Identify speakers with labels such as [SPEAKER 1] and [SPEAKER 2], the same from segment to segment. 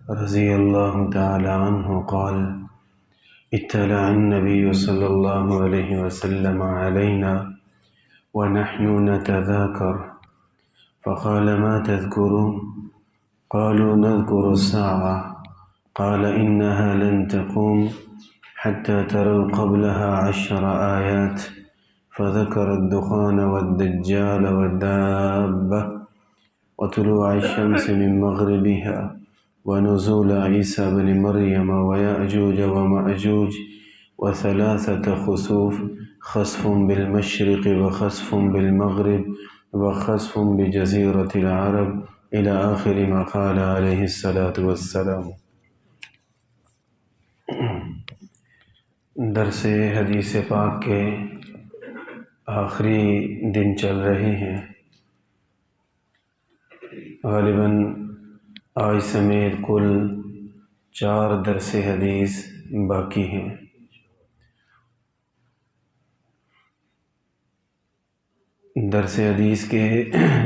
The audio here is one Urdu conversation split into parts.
[SPEAKER 1] رضی اللہ تعالی عنہ قال اطلع النبي صلى الله عليه وسلم علينا ونحن نتذاكر فقال ما تذكرون قالوا نذكر الساعة قال إنها لن تقوم حتى تروا قبلها 10 آيات فذكر الدخان والدجال والدابة وطلوع الشمس من مغربها ونزول عيسى بن مريم ويأجوج ومأجوج وثلاثة خسوف خسف بالمشرق وخسف بالمغرب وخسف بجزيرة العرب إلى آخر ما قال عليه الصلاة والسلام۔ درس حدیث پاک کے آخری دن چل رہے ہیں۔ غالباً آج سمیت کل 4 درس حدیث باقی ہیں۔ درس حدیث کے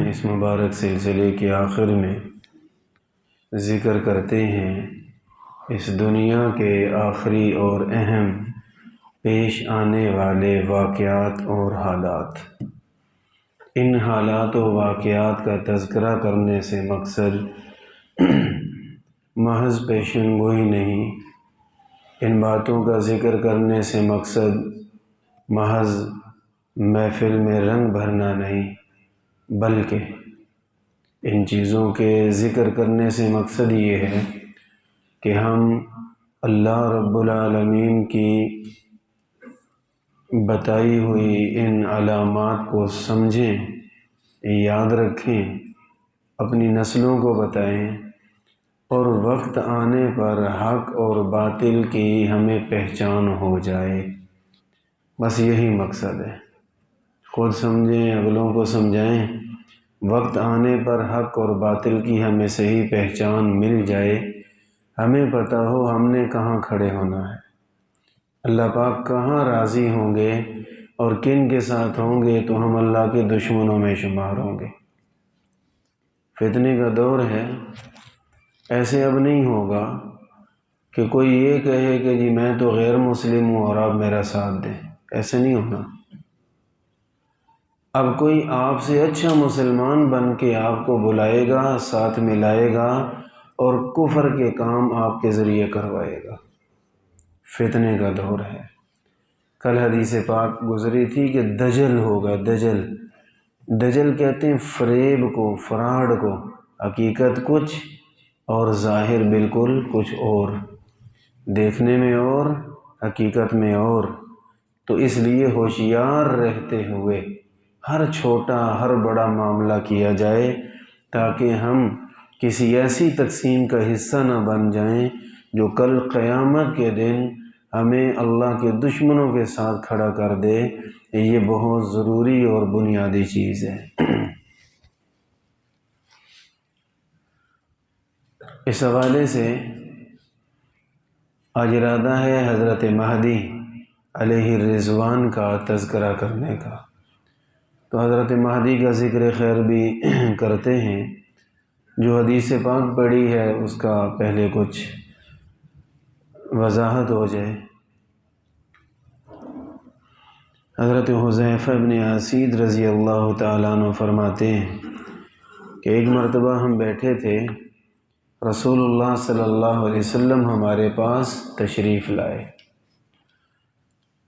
[SPEAKER 1] اس مبارک سلسلے کے آخر میں ذکر کرتے ہیں اس دنیا کے آخری اور اہم پیش آنے والے واقعات اور حالات۔ ان حالات و واقعات کا تذکرہ کرنے سے مقصد محض پیشن گوئی نہیں، ان باتوں کا ذکر کرنے سے مقصد محض محفل میں رنگ بھرنا نہیں، بلکہ ان چیزوں کے ذکر کرنے سے مقصد یہ ہے کہ ہم اللہ رب العالمین کی بتائی ہوئی ان علامات کو سمجھیں، یاد رکھیں، اپنی نسلوں کو بتائیں، اور وقت آنے پر حق اور باطل کی ہمیں پہچان ہو جائے۔ بس یہی مقصد ہے، خود سمجھیں، اگلوں کو سمجھائیں، وقت آنے پر حق اور باطل کی ہمیں صحیح پہچان مل جائے، ہمیں پتہ ہو ہم نے کہاں کھڑے ہونا ہے، اللہ پاک کہاں راضی ہوں گے اور کن کے ساتھ ہوں گے تو ہم اللہ کے دشمنوں میں شمار ہوں گے۔ فتنے کا دور ہے، ایسے اب نہیں ہوگا کہ کوئی یہ کہے کہ جی میں تو غیر مسلم ہوں اور آپ میرا ساتھ دیں، ایسے نہیں ہونا۔ اب کوئی آپ سے اچھا مسلمان بن کے آپ کو بلائے گا، ساتھ ملائے گا اور کفر کے کام آپ کے ذریعے کروائے گا۔ فتنے کا دور ہے۔ کل حدیث پاک گزری تھی کہ دجل ہوگا، دجل۔ دجل کہتے ہیں فریب کو، فراڈ کو، حقیقت کچھ اور ظاہر بالکل کچھ اور، دیکھنے میں اور حقیقت میں اور۔ تو اس لیے ہوشیار رہتے ہوئے ہر چھوٹا ہر بڑا معاملہ کیا جائے تاکہ ہم کسی ایسی تقسیم کا حصہ نہ بن جائیں جو کل قیامت کے دن ہمیں اللہ کے دشمنوں کے ساتھ کھڑا کر دے۔ یہ بہت ضروری اور بنیادی چیز ہے۔ اس حوالے سے آج ارادہ ہے حضرت مہدی علیہ الرضوان کا تذکرہ کرنے کا، تو حضرت مہدی کا ذکر خیر بھی کرتے ہیں۔ جو حدیث پاک پڑھی ہے اس کا پہلے کچھ وضاحت ہو جائے۔ حضرت حذیفہ بن اسید رضی اللہ تعالیٰ عنہ فرماتے ہیں کہ ایک مرتبہ ہم بیٹھے تھے، رسول اللہ صلی اللہ علیہ وسلم ہمارے پاس تشریف لائے۔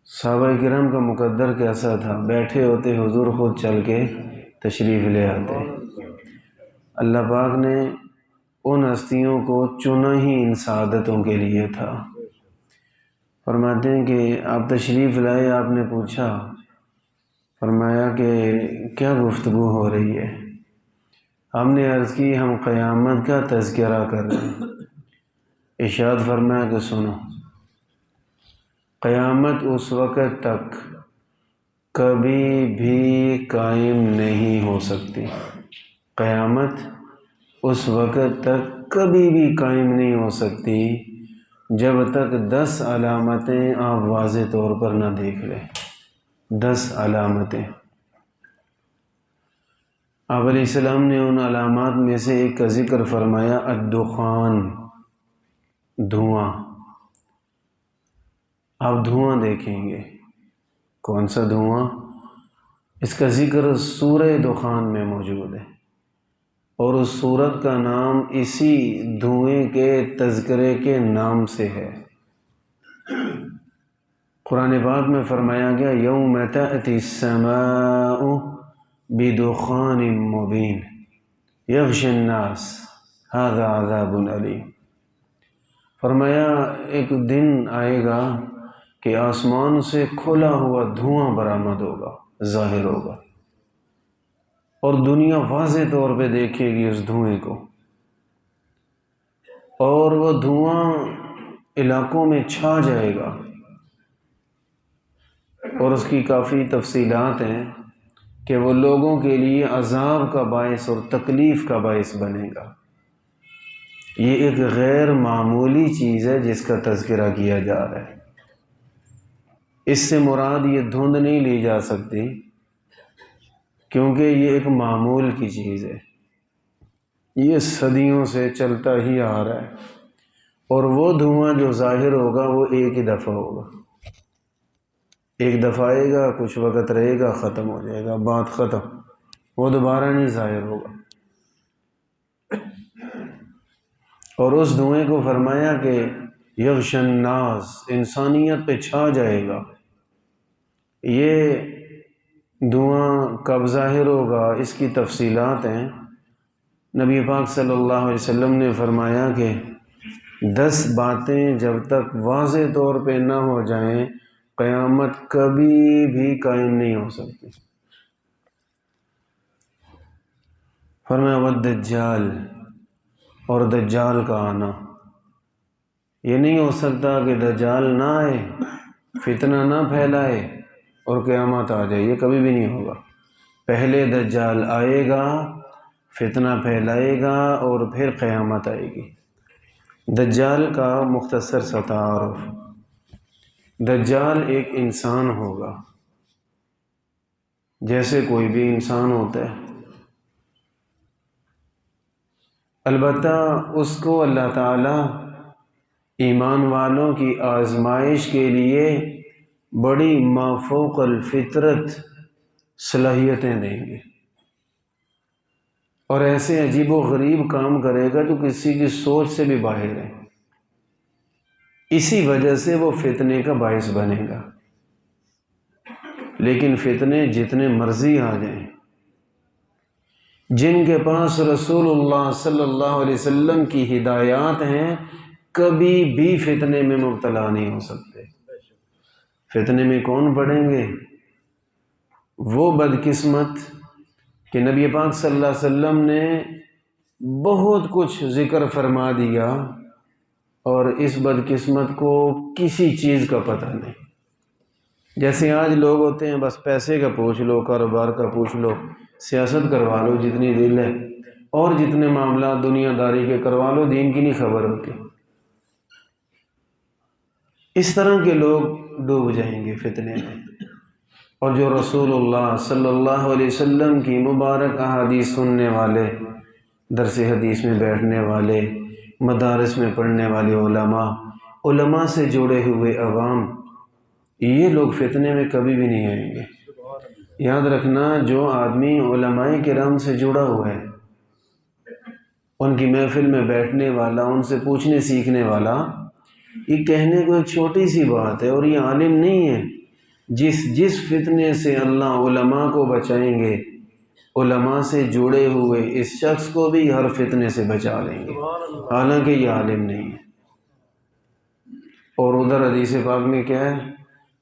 [SPEAKER 1] صحابہ کرام کا مقدر کیسا تھا، بیٹھے ہوتے حضور خود چل کے تشریف لے آتے۔ اللہ پاک نے ان ہستیوں کو چنا ہی ان سعادتوں کے لیے تھا۔ فرماتے ہیں کہ آپ تشریف لائے، آپ نے پوچھا، فرمایا کہ کیا گفتگو ہو رہی ہے؟ ہم نے عرض کی ہم قیامت کا تذکرہ کر رہے ہیں۔ ارشاد فرمایا کہ سنو، قیامت اس وقت تک کبھی بھی قائم نہیں ہو سکتی، قیامت اس وقت تک کبھی بھی قائم نہیں ہو سکتی جب تک 10 علامتیں آپ واضح طور پر نہ دیکھ لیں۔ 10 علامتیں۔ آپ علیہ السلام نے ان علامات میں سے ایک کا ذکر فرمایا، الدخان، دھواں، آپ دھواں دیکھیں گے۔ کون سا دھواں؟ اس کا ذکر سورہ دخان میں موجود ہے، اور اس سورت کا نام اسی دھوئیں کے تذکرے کے نام سے ہے۔ قرآن پاک میں فرمایا گیا یوم تأتی السماء بدخان مبین یغشی الناس ھذا عذاب علیم۔ فرمایا ایک دن آئے گا کہ آسمان سے کھلا ہوا دھواں برآمد ہوگا، ظاہر ہوگا، اور دنیا واضح طور پہ دیکھے گی اس دھوئیں کو، اور وہ دھواں علاقوں میں چھا جائے گا، اور اس کی کافی تفصیلات ہیں کہ وہ لوگوں کے لیے عذاب کا باعث اور تکلیف کا باعث بنے گا۔ یہ ایک غیر معمولی چیز ہے جس کا تذکرہ کیا جا رہا ہے۔ اس سے مراد یہ دھند نہیں لی جا سکتی، کیونکہ یہ ایک معمول کی چیز ہے، یہ صدیوں سے چلتا ہی آ رہا ہے، اور وہ دھواں جو ظاہر ہوگا وہ ایک ہی دفعہ ہوگا، ایک دفعہ آئے گا، کچھ وقت رہے گا، ختم ہو جائے گا، بات ختم، وہ دوبارہ نہیں ظاہر ہوگا۔ اور اس دھوئیں کو فرمایا کہ یغشی الناس، انسانیت پہ چھا جائے گا۔ یہ دھواں کب ظاہر ہوگا اس کی تفصیلات ہیں۔ نبی پاک صلی اللہ علیہ وسلم نے فرمایا کہ 10 باتیں جب تک واضح طور پہ نہ ہو جائیں قیامت کبھی بھی قائم نہیں ہو سکتی۔ فرمایا والدجال، اور دجال کا آنا۔ یہ نہیں ہو سکتا کہ دجال نہ آئے، فتنہ نہ پھیلائے اور قیامت آ جائے، یہ کبھی بھی نہیں ہوگا۔ پہلے دجال آئے گا، فتنہ پھیلائے گا، اور پھر قیامت آئے گی۔ دجال کا مختصر سا تعارف، دجال ایک انسان ہوگا جیسے کوئی بھی انسان ہوتا ہے، البتہ اس کو اللہ تعالی ایمان والوں کی آزمائش کے لیے بڑی مافوق الفطرت صلاحیتیں دیں گے، اور ایسے عجیب و غریب کام کرے گا جو کسی کی سوچ سے بھی باہر ہے۔ اسی وجہ سے وہ فتنے کا باعث بنے گا۔ لیکن فتنے جتنے مرضی آ جائیں، جن کے پاس رسول اللہ صلی اللہ علیہ وسلم کی ہدایات ہیں کبھی بھی فتنے میں مبتلا نہیں ہو سکتے۔ فتنے میں کون پڑیں گے؟ وہ بدقسمت کہ نبی پاک صلی اللہ علیہ وسلم نے بہت کچھ ذکر فرما دیا اور اس بدقسمت کو کسی چیز کا پتہ نہیں۔ جیسے آج لوگ ہوتے ہیں، بس پیسے کا پوچھ لو، کاروبار کا پوچھ لو، سیاست کروا لو جتنی دل ہے، اور جتنے معاملات دنیا داری کے کروا لو، دین کی نہیں خبر ہوتی۔ اس طرح کے لوگ ڈوب جائیں گے فتنے میں، اور جو رسول اللہ صلی اللہ علیہ وسلم کی مبارک احادیث سننے والے، درس حدیث میں بیٹھنے والے، مدارس میں پڑھنے والے علماء سے جڑے ہوئے عوام، یہ لوگ فتنے میں کبھی بھی نہیں آئیں گے۔ یاد رکھنا، جو آدمی علماء کرام سے جڑا ہوا ہے، ان کی محفل میں بیٹھنے والا، ان سے پوچھنے سیکھنے والا، یہ کہنے کو ایک چھوٹی سی بات ہے، اور یہ عالم نہیں ہے۔ جس فتنے سے اللہ علماء کو بچائیں گے، علماء سے جڑے ہوئے اس شخص کو بھی ہر فتنے سے بچا لیں گے، حالانکہ یہ عالم نہیں ہے۔ اور ادھر حدیث پاک میں کیا ہے؟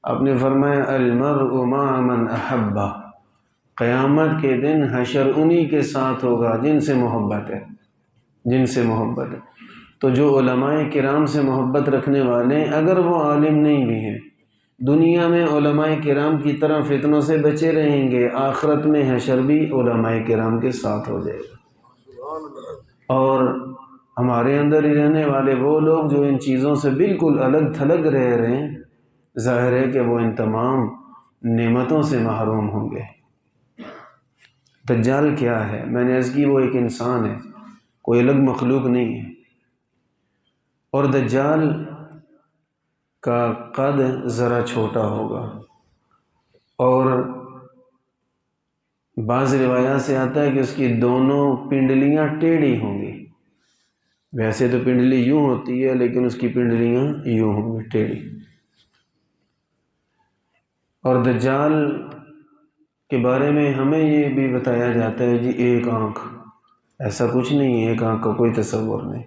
[SPEAKER 1] آپ نے فرمایا المرء مع من احبہ، قیامت کے دن حشر انہی کے ساتھ ہوگا جن سے محبت ہے، جن سے محبت ہے۔ تو جو علماء کرام سے محبت رکھنے والے ہیں، اگر وہ عالم نہیں بھی ہیں، دنیا میں علماء کرام کی طرح فتنوں سے بچے رہیں گے، آخرت میں حشر بھی علماء کرام کے ساتھ ہو جائے گا۔ اور ہمارے اندر ہی رہنے والے وہ لوگ جو ان چیزوں سے بالکل الگ تھلگ رہ رہے ہیں، ظاہر ہے کہ وہ ان تمام نعمتوں سے محروم ہوں گے۔ دجال کیا ہے؟ میں نے عرض کی وہ ایک انسان ہے، کوئی الگ مخلوق نہیں ہے۔ اور دجال کا قد ذرا چھوٹا ہوگا، اور بعض روایات سے آتا ہے کہ اس کی دونوں پنڈلیاں ٹیڑھی ہوں گی۔ ویسے تو پنڈلی یوں ہوتی ہے، لیکن اس کی پنڈلیاں یوں ہوں گی، ٹیڑھی۔ اور دجال کے بارے میں ہمیں یہ بھی بتایا جاتا ہے جی ایک آنکھ، ایسا کچھ نہیں ہے، ایک آنکھ کا کوئی تصور نہیں،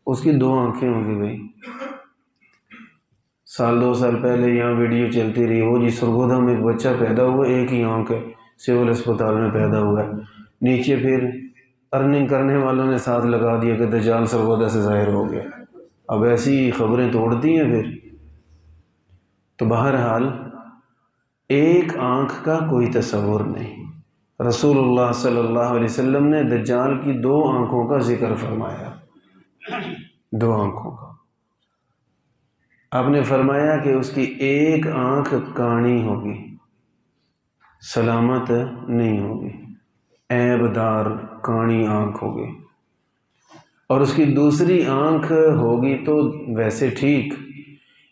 [SPEAKER 1] اس کی 2 آنکھیں ہوں گی بھائی۔ سال 2 سال پہلے یہاں ویڈیو چلتی رہی، وہ جی سرگودا میں ایک بچہ پیدا ہوا، ایک ہی آنکھ ہے، سول اسپتال میں پیدا ہوا ہے۔ نیچے پھر ارننگ کرنے والوں نے ساتھ لگا دیا کہ دجال سرگودا سے ظاہر ہو گیا۔ اب ایسی خبریں توڑتی ہیں پھر۔ تو بہرحال ایک آنکھ کا کوئی تصور نہیں۔ رسول اللہ صلی اللہ علیہ وسلم نے دجال کی 2 آنکھوں کا ذکر فرمایا، 2 آنکھوں کا۔ آپ نے فرمایا کہ اس کی ایک آنکھ کانی ہوگی، سلامت نہیں ہوگی، عیب دار کانی آنکھ ہوگی، اور اس کی دوسری آنکھ ہوگی تو ویسے ٹھیک،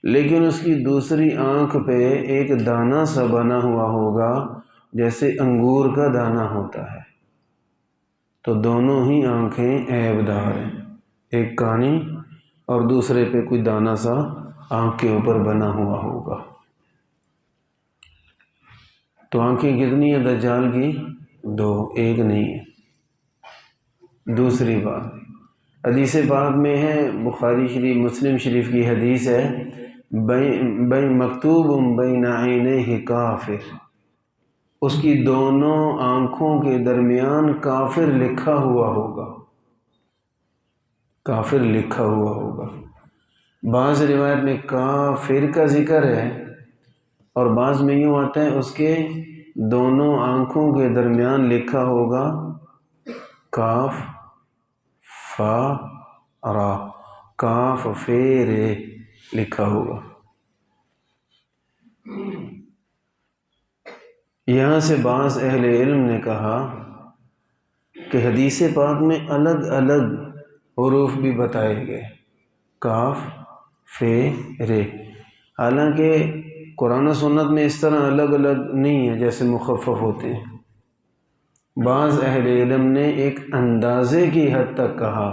[SPEAKER 1] لیکن اس کی دوسری آنکھ پہ ایک دانہ سا بنا ہوا ہوگا جیسے انگور کا دانہ ہوتا ہے۔ تو دونوں ہی آنکھیں عیب دار ہیں، ایک کانی اور دوسرے پہ کوئی دانہ سا آنکھ کے اوپر بنا ہوا ہوگا۔ تو آنکھیں کتنی ہیں دجال کی؟ 2، ایک نہیں ہے۔ دوسری بات، حدیث پاک میں ہے، بخاری شریف مسلم شریف کی حدیث ہے، بین مکتوب بین عینیہ کافر، اس کی دونوں آنکھوں کے درمیان کافر لکھا ہوا ہوگا، کافر لکھا ہوا ہوگا۔ بعض روایت میں کافر کا ذکر ہے، اور بعض میں یوں آتا ہے اس کے دونوں آنکھوں کے درمیان لکھا ہوگا کاف فا را، کاف فے رے لکھا ہوگا۔ یہاں سے بعض اہل علم نے کہا کہ حدیث پاک میں الگ الگ حروف بھی بتائے گئے، کاف فے رے، حالانکہ قرآن و سنت میں اس طرح الگ الگ نہیں ہے جیسے مخفف ہوتے ہیں۔ بعض اہل علم نے ایک اندازے کی حد تک کہا،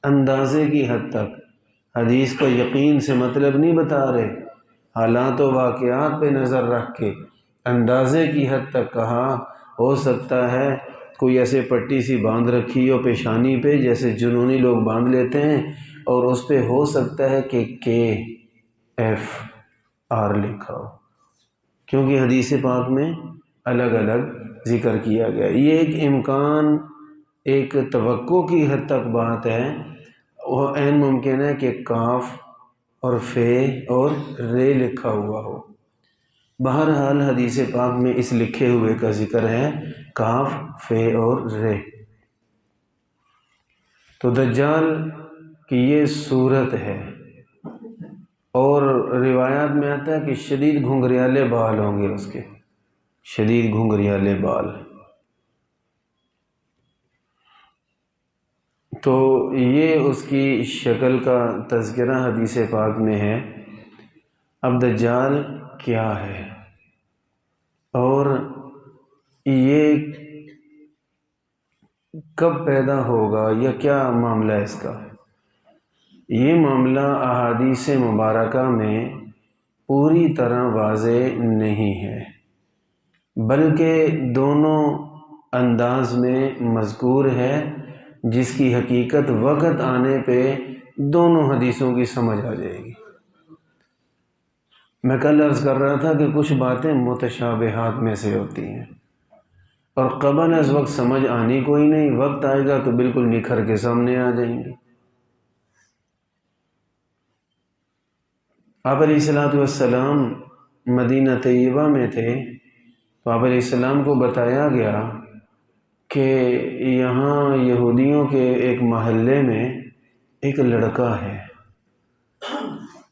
[SPEAKER 1] اندازے کی حد تک، حدیث کا یقین سے مطلب نہیں بتا رہے، حالات و واقعات پہ نظر رکھ کے اندازے کی حد تک کہا۔ ہو سکتا ہے کوئی ایسے پٹی سی باندھ رکھی ہو پیشانی پہ جیسے جنونی لوگ باندھ لیتے ہیں، اور اس پہ ہو سکتا ہے کہ KFR لکھا ہو، کیونکہ حدیث پاک میں الگ الگ ذکر کیا گیا۔ یہ ایک امکان، ایک توقع کی حد تک بات ہے، وہ عین ممکن ہے کہ کاف اور فے اور رے لکھا ہوا ہو۔ بہرحال حدیث پاک میں اس لکھے ہوئے کا ذکر ہے، کاف فے اور رے۔ تو دجال کی یہ صورت ہے، اور روایات میں آتا ہے کہ شدید گھنگریالے بال ہوں گے اس کے، شدید گھنگریالے بال۔ تو یہ اس کی شکل کا تذکرہ حدیث پاک میں ہے۔ اب دجال کیا ہے اور یہ کب پیدا ہوگا یا کیا معاملہ ہے اس کا؟ یہ معاملہ احادیث مبارکہ میں پوری طرح واضح نہیں ہے، بلکہ دونوں انداز میں مذکور ہے، جس کی حقیقت وقت آنے پہ دونوں حدیثوں کی سمجھ آ جائے گی۔ میں کل عرض کر رہا تھا کہ کچھ باتیں متشابہات میں سے ہوتی ہیں، اور قبل از وقت سمجھ آنی کوئی نہیں، وقت آئے گا تو بالکل نکھر کے سامنے آ جائیں گی۔ آپ علیہ الصلوۃ والسلام مدینہ طیبہ میں تھے، تو آپ علیہ السلام کو بتایا گیا کہ یہاں یہودیوں کے ایک محلے میں ایک لڑکا ہے،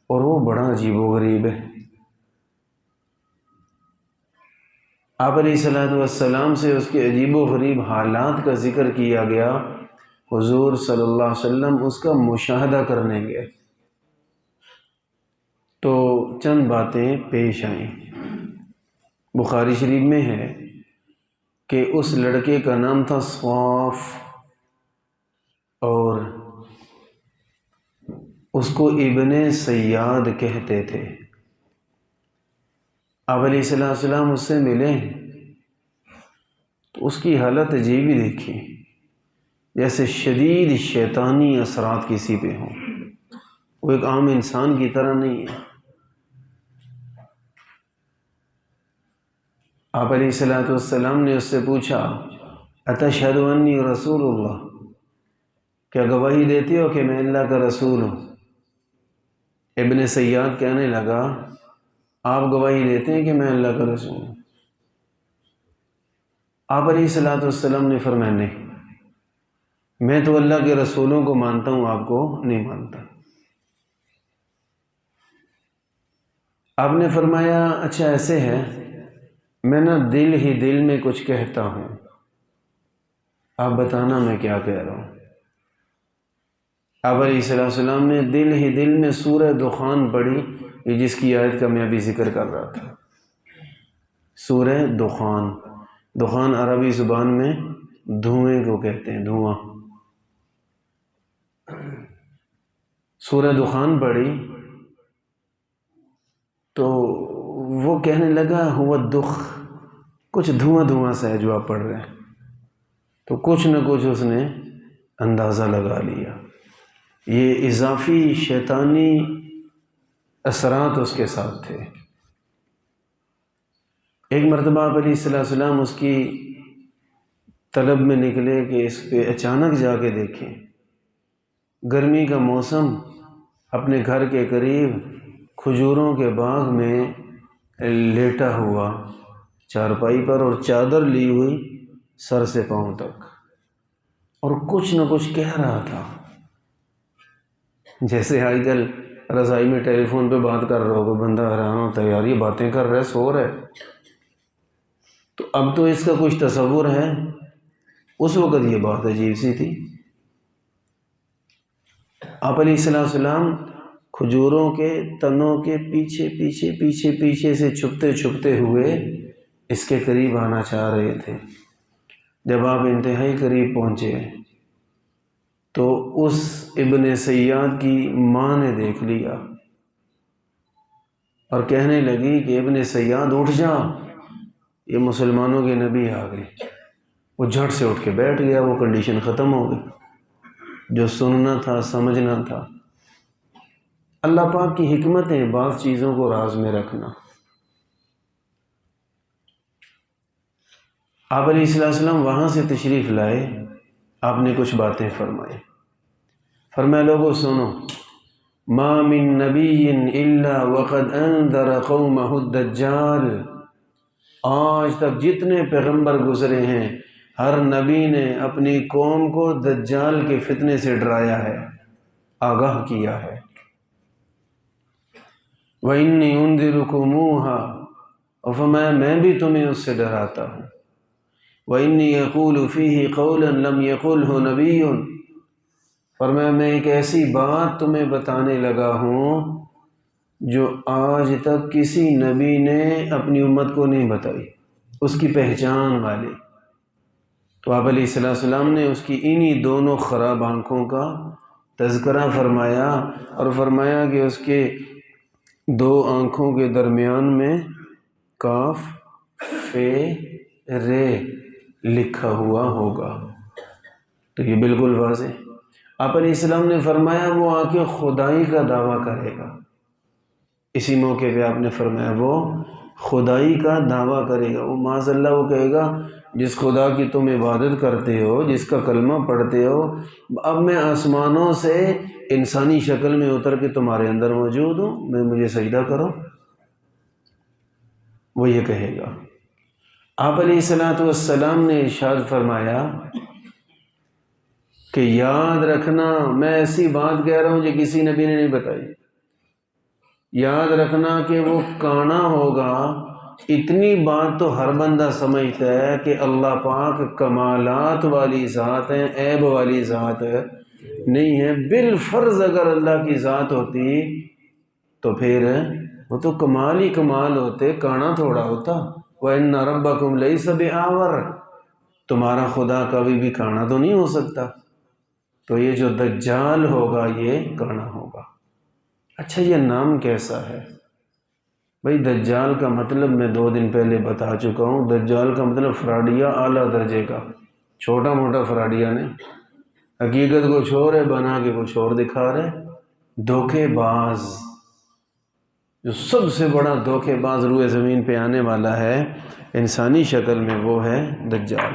[SPEAKER 1] اور وہ بڑا عجیب و غریب ہے۔ آپ علیہ الصلوۃ والسلام سے اس کے عجیب و غریب حالات کا ذکر کیا گیا۔ حضور صلی اللہ علیہ وسلم اس کا مشاہدہ کرنے گئے، تو چند باتیں پیش آئیں۔ بخاری شریف میں ہے کہ اس لڑکے کا نام تھا صواف، اور اس کو ابن سیاد کہتے تھے۔ آپ علیہ السلام اس سے ملے تو اس کی حالت عجیب ہی دیکھی، جیسے شدید شیطانی اثرات کسی پہ ہوں، وہ ایک عام انسان کی طرح نہیں ہے۔ آپ علیہ السلام نے اس سے پوچھا اتشہد انی رسول اللہ، کیا گواہی دیتے ہو کہ میں اللہ کا رسول ہوں؟ ابن سیاد کہنے لگا آپ گواہی دیتے ہیں کہ میں اللہ کا رسول ہوں؟ آپ علیہ السلام نے فرمایا نہیں، میں تو اللہ کے رسولوں کو مانتا ہوں، آپ کو نہیں مانتا۔ آپ نے فرمایا اچھا ایسے ہے، میں نا دل ہی دل میں کچھ کہتا ہوں، آپ بتانا میں کیا کہہ رہا ہوں۔ آپ علیہ السلام نے دل ہی دل میں سورہ دخان پڑھی، یہ جس کی آیت کا میں ابھی ذکر کر رہا تھا۔ سورہ دخان، دخان عربی زبان میں دھوئیں کو کہتے ہیں، دھواں۔ سورہ دخان پڑھی تو وہ کہنے لگا ہوا دخ، کچھ دھواں دھواں سا ہے جو آپ پڑھ رہے ہیں۔ تو کچھ نہ کچھ اس نے اندازہ لگا لیا، یہ اضافی شیطانی اثرات اس کے ساتھ تھے۔ ایک مرتبہ آپ علیہ السلام اس کی طلب میں نکلے کہ اس پہ اچانک جا کے دیکھیں، گرمی کا موسم، اپنے گھر کے قریب کھجوروں کے باغ میں لیٹا ہوا چارپائی پر، اور چادر لی ہوئی سر سے پاؤں تک، اور کچھ نہ کچھ کہہ رہا تھا، جیسے آج کل رضائی میں ٹیلی فون پہ بات کر رہا ہوگا، بندہ حیران ہوتا ہے یار یہ باتیں کر رہا ہے، سو رہا ہے۔ تو اب تو اس کا کچھ تصور ہے، اس وقت یہ بات عجیب سی تھی۔ آپ علیہ السلام کھجوروں کے تنوں کے پیچھے پیچھے پیچھے پیچھے سے چھپتے چھپتے ہوئے اس کے قریب آنا چاہ رہے تھے۔ جب آپ انتہائی قریب پہنچے تو اس ابن سیاد کی ماں نے دیکھ لیا اور کہنے لگی کہ ابن سیاد اٹھ جا، یہ مسلمانوں کے نبی آ گئے۔ وہ جھٹ سے اٹھ کے بیٹھ گیا، وہ کنڈیشن ختم ہو گئی، جو سننا تھا سمجھنا تھا۔ اللہ پاک کی حکمت ہے بعض چیزوں کو راز میں رکھنا۔ آپ علیہ السلام وہاں سے تشریف لائے، آپ نے کچھ باتیں فرمائیں۔ فرمایا لوگوں سنو، ما من نبی الا وقد انذر قومہ الدجال، آج تک جتنے پیغمبر گزرے ہیں ہر نبی نے اپنی قوم کو دجال کے فتنے سے ڈرایا ہے، آگاہ کیا ہے۔ وَإِنِّي أُنذِرُكُمُوهَا، اور فرمایا میں بھی تمہیں اس سے ڈراتا ہوں۔ وَإِنِّي أَقُولُ فِيهِ قَوْلًا لَمْ يَقُلْهُ نَبِيٌّ، فرمایا میں ایک ایسی بات تمہیں بتانے لگا ہوں جو آج تک کسی نبی نے اپنی امت کو نہیں بتائی، اس کی پہچان والی۔ تو آپ علیہ السلام نے اس کی انہی دونوں خراب آنکھوں کا تذکرہ فرمایا، اور فرمایا کہ اس کے دو آنکھوں کے درمیان میں کاف فے رے لکھا ہوا ہوگا۔ تو یہ بالکل واضح۔ آپ علیہ السلام نے فرمایا وہ آ کے خدائی کا دعویٰ کرے گا، اسی موقع پہ آپ نے فرمایا وہ خدائی کا دعویٰ کرے گا، وہ معاذ اللہ وہ کہے گا جس خدا کی تم عبادت کرتے ہو، جس کا کلمہ پڑھتے ہو، اب میں آسمانوں سے انسانی شکل میں اتر کے تمہارے اندر موجود ہوں، میں مجھے سجدہ کرو، وہ یہ کہے گا۔ آپ علیہ السلام نے ارشاد فرمایا کہ یاد رکھنا میں ایسی بات کہہ رہا ہوں جو کسی نبی نے نہیں بتائی، یاد رکھنا کہ وہ کانا ہوگا۔ اتنی بات تو ہر بندہ سمجھتا ہے کہ اللہ پاک کمالات والی ذات ہے، عیب والی ذات ہے، نہیں ہے۔ بالفرض اگر اللہ کی ذات ہوتی تو پھر وہ تو کمال ہی کمال ہوتے، کانا تھوڑا ہوتا۔ وَإِنَّ رَبَّكُمْ لَيْسَ بِأَعْوَرَ، تمہارا خدا کبھی بھی کانا تو نہیں ہو سکتا۔ تو یہ جو دجال ہوگا یہ کانا ہوگا۔ اچھا یہ نام کیسا ہے؟ بھئی دجال کا مطلب میں 2 دن پہلے بتا چکا ہوں، دجال کا مطلب فراڈیا اعلیٰ درجے کا، چھوٹا موٹا فراڈیا نہیں، حقیقت کو چھوڑ ہے بنا کے کچھ اور دکھا رہے، دھوکے باز، جو سب سے بڑا دھوکے باز روئے زمین پہ آنے والا ہے انسانی شکل میں، وہ ہے دجال۔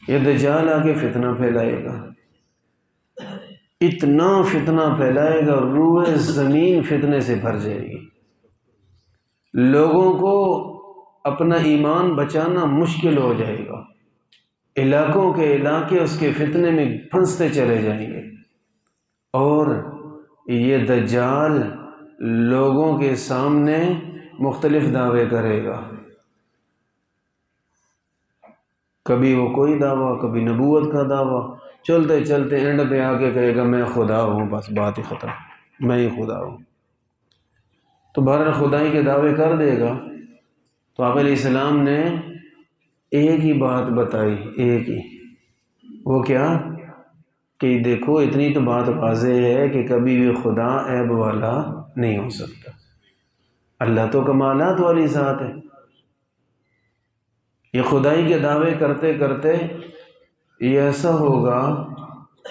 [SPEAKER 1] یہ دجال آ کے فتنہ پھیلائے گا، اتنا فتنہ پھیلائے گا، روئے زمین فتنے سے بھر جائے گی، لوگوں کو اپنا ایمان بچانا مشکل ہو جائے گا، علاقوں کے علاقے اس کے فتنے میں پھنستے چلے جائیں گے، اور یہ دجال لوگوں کے سامنے مختلف دعوے کرے گا، کبھی وہ کوئی دعویٰ، کبھی نبوت کا دعویٰ، چلتے چلتے اینڈ پہ آ کے کہے گا میں خدا ہوں، بس بات ہی ختم، میں ہی خدا ہوں۔ تو بہرحال خدائی کے دعوے کر دے گا۔ تو آپ علیہ السلام نے ایک ہی بات بتائی، ایک ہی، وہ کیا کہ دیکھو اتنی تو بات واضح ہے کہ کبھی بھی خدا عیب والا نہیں ہو سکتا، اللہ تو کمالات والی ذات ہے۔ یہ خدائی کے دعوے کرتے کرتے یہ ایسا ہوگا،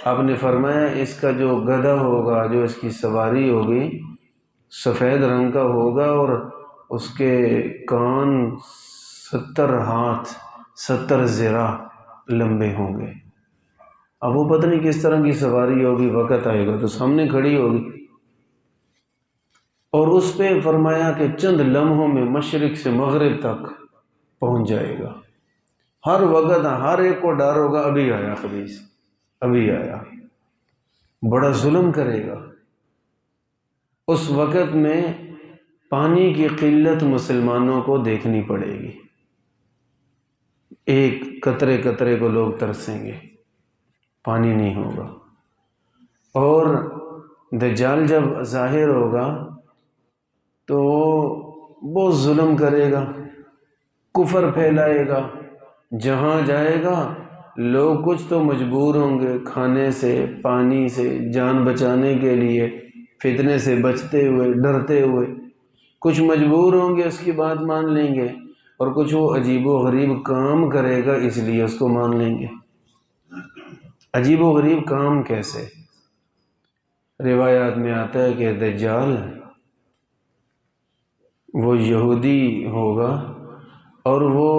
[SPEAKER 1] آپ نے فرمایا اس کا جو گدھا ہوگا، جو اس کی سواری ہوگی، سفید رنگ کا ہوگا، اور اس کے کان 70 ہاتھ 70 ذراع لمبے ہوں گے۔ اب وہ پتہ نہیں کس طرح کی سواری ہوگی، وقت آئے گا تو سامنے کھڑی ہوگی، اور اس پہ فرمایا کہ چند لمحوں میں مشرق سے مغرب تک پہنچ جائے گا، ہر وقت ہر ایک کو ڈر ہوگا ابھی آیا خبیث، ابھی آیا، بڑا ظلم کرے گا۔ اس وقت میں پانی کی قلت مسلمانوں کو دیکھنی پڑے گی، ایک قطرے قطرے کو لوگ ترسیں گے، پانی نہیں ہوگا، اور دجال جب ظاہر ہوگا تو بہت ظلم کرے گا، کفر پھیلائے گا، جہاں جائے گا لوگ کچھ تو مجبور ہوں گے کھانے سے پانی سے جان بچانے کے لیے، فتنے سے بچتے ہوئے ڈرتے ہوئے، کچھ مجبور ہوں گے اس کی بات مان لیں گے، اور کچھ وہ عجیب و غریب کام کرے گا اس لیے اس کو مان لیں گے۔ عجیب و غریب کام کیسے؟ روایات میں آتا ہے کہ دجال وہ یہودی ہوگا، اور وہ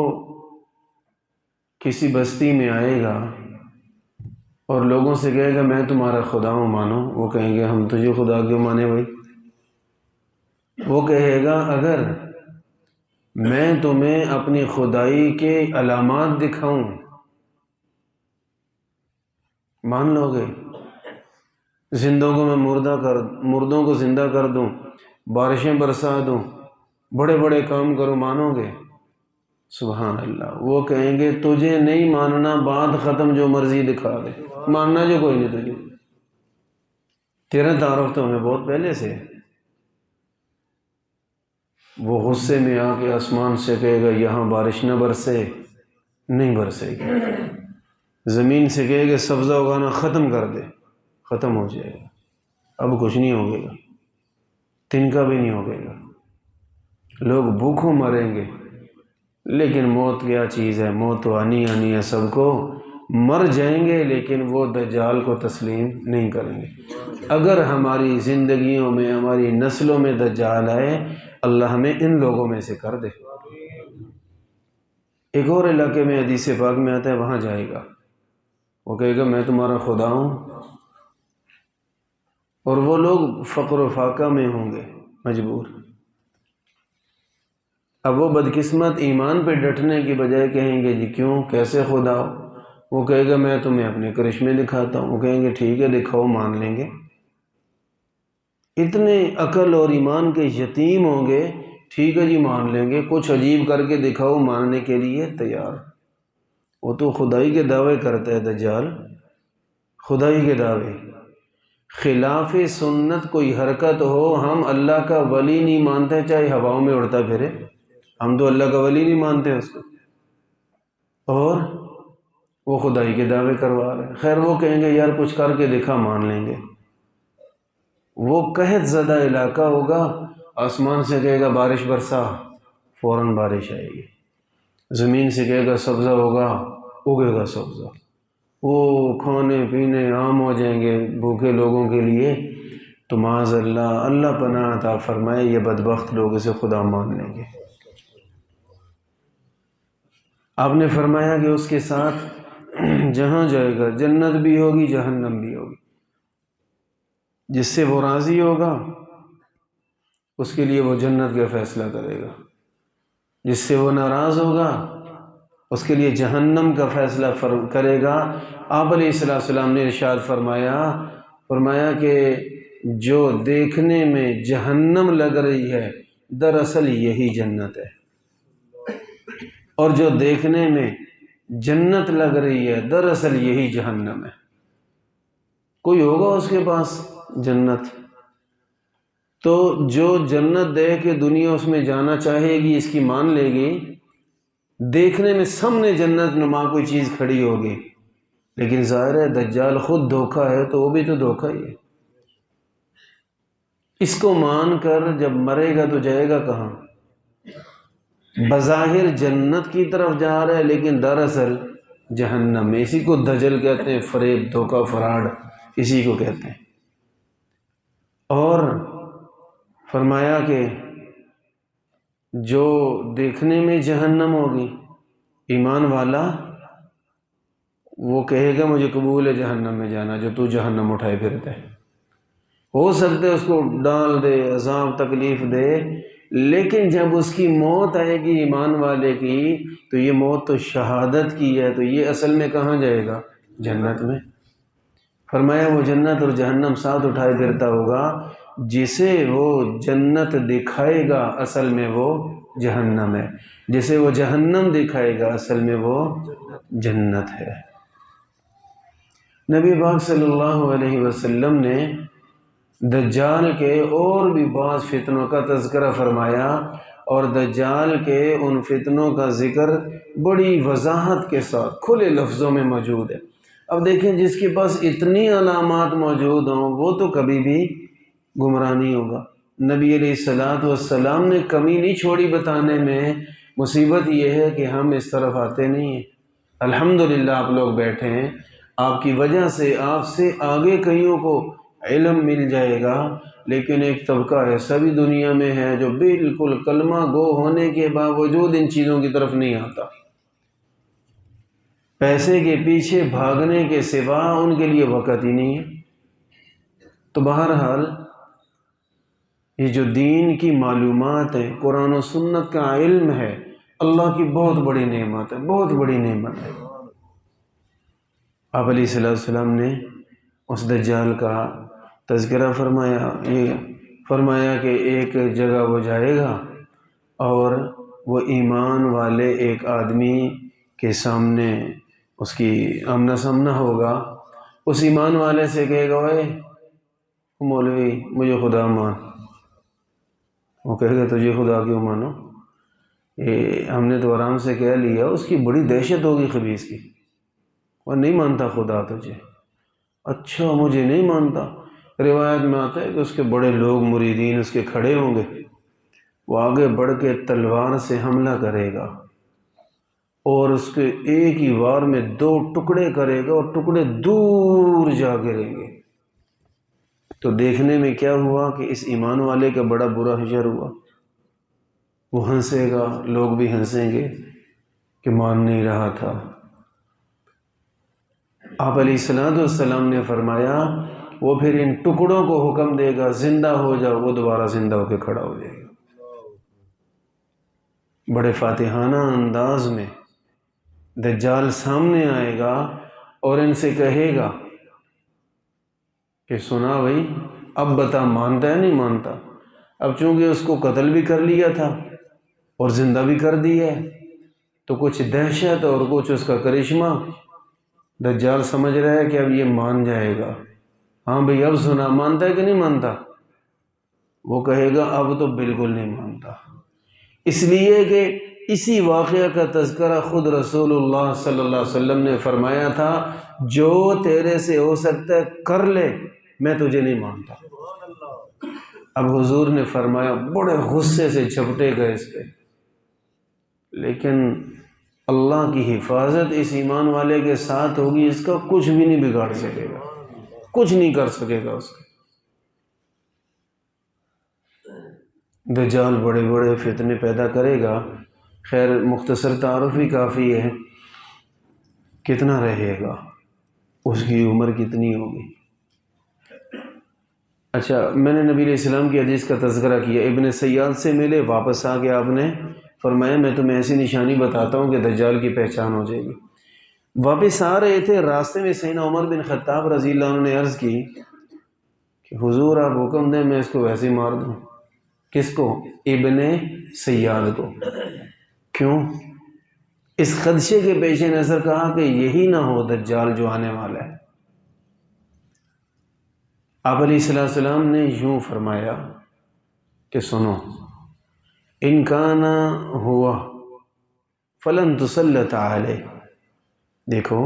[SPEAKER 1] کسی بستی میں آئے گا اور لوگوں سے کہے گا میں تمہارا خدا ہوں مانو، وہ کہیں گے ہم تجھے خدا کیوں مانے بھائی؟ وہ کہے گا اگر میں تمہیں اپنی خدائی کے علامات دکھاؤں مان لو گے؟ زندوں کو میں مردوں کو زندہ کر دوں، بارشیں برسا دوں، بڑے بڑے کام کرو، مانو گے؟ سبحان اللہ۔ وہ کہیں گے تجھے نہیں ماننا، بات ختم، جو مرضی دکھا دے، ماننا جو کوئی نہیں تجھے، تیرا تعارف تو ہمیں بہت پہلے سے ہے۔ وہ غصے میں آ کے آسمان سے کہے گا یہاں بارش نہ برسے، نہیں برسے گی، زمین سے کہے گا سبزہ اگانا ختم کر دے، ختم ہو جائے گا، اب کچھ نہیں ہوگے گا، تنکا بھی نہیں ہوگے گا، لوگ بھوکوں مریں گے۔ لیکن موت کیا چیز ہے؟ موت تو آنی ہے، سب کو مر جائیں گے، لیکن وہ دجال کو تسلیم نہیں کریں گے۔ اگر ہماری زندگیوں میں، ہماری نسلوں میں دجال آئے، اللہ ہمیں ان لوگوں میں سے کر دے۔ ایک اور علاقے میں حدیث پاک میں آتا ہے، وہاں جائے گا، وہ کہے گا میں تمہارا خدا ہوں، اور وہ لوگ فقر و فاقہ میں ہوں گے، مجبور۔ اب وہ بدقسمت ایمان پہ ڈٹنے کی بجائے کہیں گے جی کیوں، کیسے خدا ہو؟ وہ کہے گا میں تمہیں اپنے کرشمے دکھاتا ہوں، وہ کہیں گے ٹھیک ہے دکھاؤ، مان لیں گے۔ اتنے عقل اور ایمان کے یتیم ہوں گے، ٹھیک ہے جی مان لیں گے، کچھ عجیب کر کے دکھاؤ، ماننے کے لیے تیار۔ وہ تو خدائی کے دعوے کرتا ہے دجال، خدائی کے دعوے، خلاف سنت کوئی حرکت ہو، ہم اللہ کا ولی نہیں مانتے چاہے ہواؤں میں اڑتا پھرے، ہم تو اللہ کا ولی نہیں مانتے اس کو، اور وہ خدائی کے دعوے کروا رہے ہیں۔ خیر وہ کہیں گے یار کچھ کر کے دکھا، مان لیں گے۔ وہ قحط زدہ علاقہ ہوگا، آسمان سے کہے گا بارش برسا، فوراً بارش آئے گی، زمین سے کہے گا سبزہ ہوگا، اگے گا سبزہ، وہ کھانے پینے عام ہو جائیں گے بھوکے لوگوں کے لیے۔ تو معاذ اللہ، اللہ پناہ عطا فرمائے، یہ بدبخت لوگ اسے خدا مان لیں گے۔ آپ نے فرمایا کہ اس کے ساتھ جہاں جائے گا جنت بھی ہوگی جہنم بھی ہوگی، جس سے وہ راضی ہوگا اس کے لیے وہ جنت کا فیصلہ کرے گا، جس سے وہ ناراض ہوگا اس کے لیے جہنم کا فیصلہ کرے گا۔ آپ علیہ السلام نے ارشاد فرمایا کہ جو دیکھنے میں جہنم لگ رہی ہے دراصل یہی جنت ہے، اور جو دیکھنے میں جنت لگ رہی ہے دراصل یہی جہنم ہے۔ کوئی ہوگا اس کے پاس جنت، تو جو جنت دیکھ کے دنیا اس میں جانا چاہے گی، اس کی مان لے گی، دیکھنے میں سامنے جنت نما کوئی چیز کھڑی ہوگی، لیکن ظاہر ہے دجال خود دھوکہ ہے تو وہ بھی تو دھوکہ ہی ہے۔ اس کو مان کر جب مرے گا تو جائے گا کہاں؟ بظاہر جنت کی طرف جا رہا ہے لیکن دراصل جہنم میں۔ اسی کو دجل کہتے ہیں، فریب، دھوکہ، فراڈ، اسی کو کہتے ہیں۔ اور فرمایا کہ جو دیکھنے میں جہنم ہوگی، ایمان والا وہ کہے گا مجھے قبول ہے جہنم میں جانا، جو تو جہنم اٹھائے پھرتے ہیں۔ ہو سکتا ہے اس کو ڈال دے، عذاب تکلیف دے، لیکن جب اس کی موت آئے گی ایمان والے کی، تو یہ موت تو شہادت کی ہے، تو یہ اصل میں کہاں جائے گا؟ جنت میں۔ فرمایا وہ جنت اور جہنم ساتھ اٹھائے پھرتا ہوگا، جسے وہ جنت دکھائے گا اصل میں وہ جہنم ہے، جسے وہ جہنم دکھائے گا اصل میں وہ جنت ہے۔ نبی پاک صلی اللہ علیہ وسلم نے دجال کے اور بھی بعض فتنوں کا تذکرہ فرمایا، اور دجال کے ان فتنوں کا ذکر بڑی وضاحت کے ساتھ کھلے لفظوں میں موجود ہے۔ اب دیکھیں جس کے پاس اتنی علامات موجود ہوں وہ تو کبھی بھی گمراہ نہیں ہوگا۔ نبی علیہ السلام نے کمی نہیں چھوڑی بتانے میں، مصیبت یہ ہے کہ ہم اس طرف آتے نہیں ہیں۔ الحمدللہ آپ لوگ بیٹھے ہیں، آپ کی وجہ سے آپ سے آگے کئیوں کو علم مل جائے گا، لیکن ایک طبقہ ایسا بھی دنیا میں ہے جو بالکل کلمہ گو ہونے کے باوجود ان چیزوں کی طرف نہیں آتا، پیسے کے پیچھے بھاگنے کے سوا ان کے لیے وقت ہی نہیں ہے۔ تو بہرحال یہ جو دین کی معلومات ہے، قرآن و سنت کا علم ہے، اللہ کی بہت بڑی نعمت ہے، بہت بڑی نعمت ہے۔ آپ علیہ السلام نے اس دجال کا تذکرہ فرمایا، یہ فرمایا کہ ایک جگہ وہ جائے گا اور وہ ایمان والے ایک آدمی کے سامنے اس کی آمنا سامنا ہوگا، اس ایمان والے سے کہے گا اے مولوی مجھے خدا مان، وہ کہے گا تجھے خدا کیوں مانو، یہ ہم نے تو آرام سے کہہ لیا، اس کی بڑی دہشت ہوگی خبیث کی، وہ نہیں مانتا خدا تجھے، اچھا مجھے نہیں مانتا۔ روایت میں آتا ہے کہ اس کے بڑے لوگ مریدین اس کے کھڑے ہوں گے، وہ آگے بڑھ کے تلوار سے حملہ کرے گا اور اس کے ایک ہی وار میں 2 ٹکڑے کرے گا اور ٹکڑے دور جا گریں گے۔ تو دیکھنے میں کیا ہوا کہ اس ایمان والے کا بڑا برا حشر ہوا، وہ ہنسے گا، لوگ بھی ہنسیں گے کہ مان نہیں رہا تھا۔ آپ علیہ السلام نے فرمایا وہ پھر ان ٹکڑوں کو حکم دے گا زندہ ہو جاؤ، وہ دوبارہ زندہ ہو کے کھڑا ہو جائے گا۔ بڑے فاتحانہ انداز میں دجال سامنے آئے گا اور ان سے کہے گا کہ سنا بھائی، اب بتا مانتا ہے نہیں مانتا؟ اب چونکہ اس کو قتل بھی کر لیا تھا اور زندہ بھی کر دی ہے، تو کچھ دہشت اور کچھ اس کا کرشمہ، دجال سمجھ رہا ہے کہ اب یہ مان جائے گا، ہاں بھئی اب سنا، مانتا ہے کہ نہیں مانتا؟ وہ کہے گا اب تو بالکل نہیں مانتا، اس لیے کہ اسی واقعہ کا تذکرہ خود رسول اللہ صلی اللہ علیہ وسلم نے فرمایا تھا، جو تیرے سے ہو سکتا ہے کر لے، میں تجھے نہیں مانتا۔ اب حضور نے فرمایا، بڑے غصے سے جھپٹے گئے اس پہ، لیکن اللہ کی حفاظت اس ایمان والے کے ساتھ ہوگی، اس کا کچھ بھی نہیں بگاڑ سکے گا، کچھ نہیں کر سکے گا اس کا۔ دجال بڑے بڑے فتنے پیدا کرے گا، خیر مختصر تعارف ہی کافی ہے۔ کتنا رہے گا، اس کی عمر کتنی ہوگی؟ اچھا، میں نے نبی علیہ السلام کی حدیث کا تذکرہ کیا، ابن سیاد سے ملے، واپس آ کے آپ نے فرمایا میں تمہیں ایسی نشانی بتاتا ہوں کہ دجال کی پہچان ہو جائے گی۔ واپس آ رہے تھے، راستے میں سیدنا عمر بن خطاب رضی اللہ عنہ نے عرض کی کہ حضور آپ حکم دیں میں اس کو ویسے ہی مار دوں۔ کس کو؟ ابن سیاد کو۔ کیوں؟ اس خدشے کے پیش نظر کہا کہ یہی نہ ہو دجال جو آنے والا ہے۔ آپ علیہ السلام نے یوں فرمایا کہ سنو، ان کان ہوا فلن تسلط علیہ، دیکھو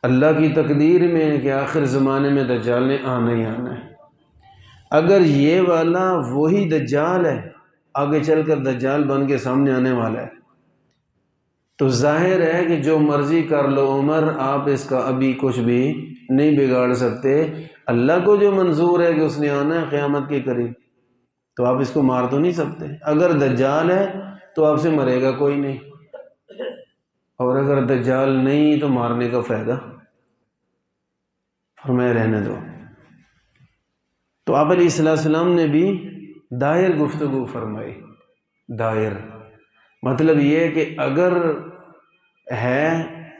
[SPEAKER 1] اللہ کی تقدیر میں کہ آخر زمانے میں دجال نے آنا ہی آنا ہے، اگر یہ والا وہی دجال ہے، آگے چل کر دجال بن کے سامنے آنے والا ہے، تو ظاہر ہے کہ جو مرضی کر لو عمر، آپ اس کا ابھی کچھ بھی نہیں بگاڑ سکتے۔ اللہ کو جو منظور ہے کہ اس نے آنا ہے قیامت کے قریب، تو آپ اس کو مار تو نہیں سکتے۔ اگر دجال ہے تو آپ سے مرے گا کوئی نہیں، اور اگر دجال نہیں تو مارنے کا فائدہ، فرمایا رہنے دو۔ تو آپ علیہ السلام نے بھی دائر گفتگو فرمائی۔ دائر مطلب یہ کہ اگر ہے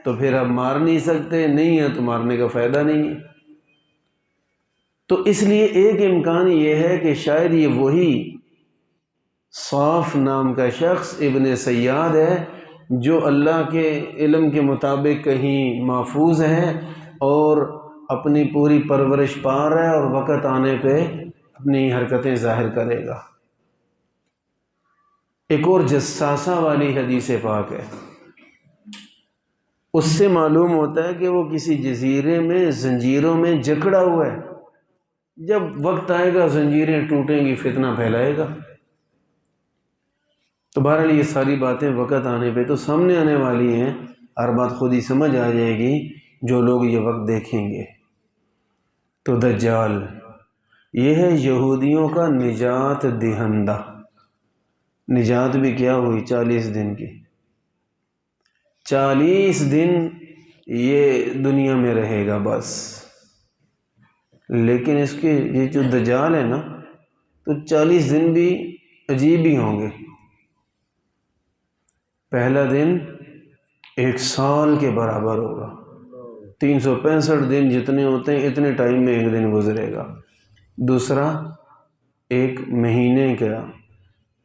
[SPEAKER 1] تو پھر آپ مار نہیں سکتے، نہیں ہے تو مارنے کا فائدہ نہیں ہے۔ تو اس لیے ایک امکان یہ ہے کہ شاید یہ وہی صاف نام کا شخص ابن سیاد ہے جو اللہ کے علم کے مطابق کہیں محفوظ ہے اور اپنی پوری پرورش پا رہا ہے، اور وقت آنے پہ اپنی حرکتیں ظاہر کرے گا۔ ایک اور جساسہ والی حدیث پاک ہے، اس سے معلوم ہوتا ہے کہ وہ کسی جزیرے میں زنجیروں میں جکڑا ہوا ہے، جب وقت آئے گا زنجیریں ٹوٹیں گی، فتنہ پھیلائے گا۔ تو بہرحال یہ ساری باتیں وقت آنے پہ تو سامنے آنے والی ہیں، ہر بات خود ہی سمجھ آ جائے گی جو لوگ یہ وقت دیکھیں گے۔ تو دجال یہ ہے یہودیوں کا نجات دہندہ۔ نجات بھی کیا ہوئی؟ 40 دن کی۔ 40 دن یہ دنیا میں رہے گا بس، لیکن اس کے یہ جو دجال ہے نا، تو 40 دن بھی عجیب ہی ہوں گے۔ پہلا دن 1 سال کے برابر ہوگا، 365 دن جتنے ہوتے ہیں اتنے ٹائم میں ایک دن گزرے گا۔ دوسرا 1 مہینے کا،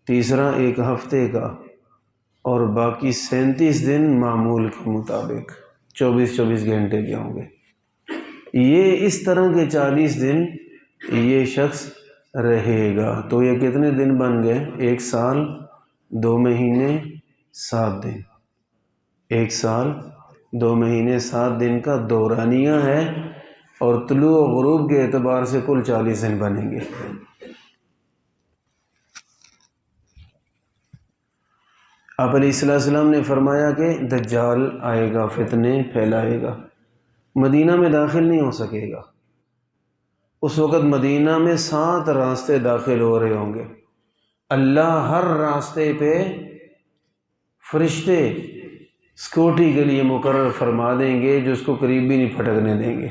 [SPEAKER 1] تیسرا 1 ہفتے کا، اور باقی 37 دن معمول کے مطابق 24 گھنٹے کے ہوں گے۔ یہ اس طرح کے 40 دن یہ شخص رہے گا۔ تو یہ کتنے دن بن گئے؟ 1 سال 2 مہینے 7 دن، 1 سال 2 مہینے 7 دن کا دورانیہ ہے، اور طلوع و غروب کے اعتبار سے کل 40 دن بنیں گے۔ آپ علیہ السلام نے فرمایا کہ دجال آئے گا، فتنے پھیلائے گا، مدینہ میں داخل نہیں ہو سکے گا۔ اس وقت مدینہ میں 7 راستے داخل ہو رہے ہوں گے، اللہ ہر راستے پہ فرشتے سیکورٹی کے لیے مقرر فرما دیں گے جو اس کو قریب بھی نہیں پھٹکنے دیں گے،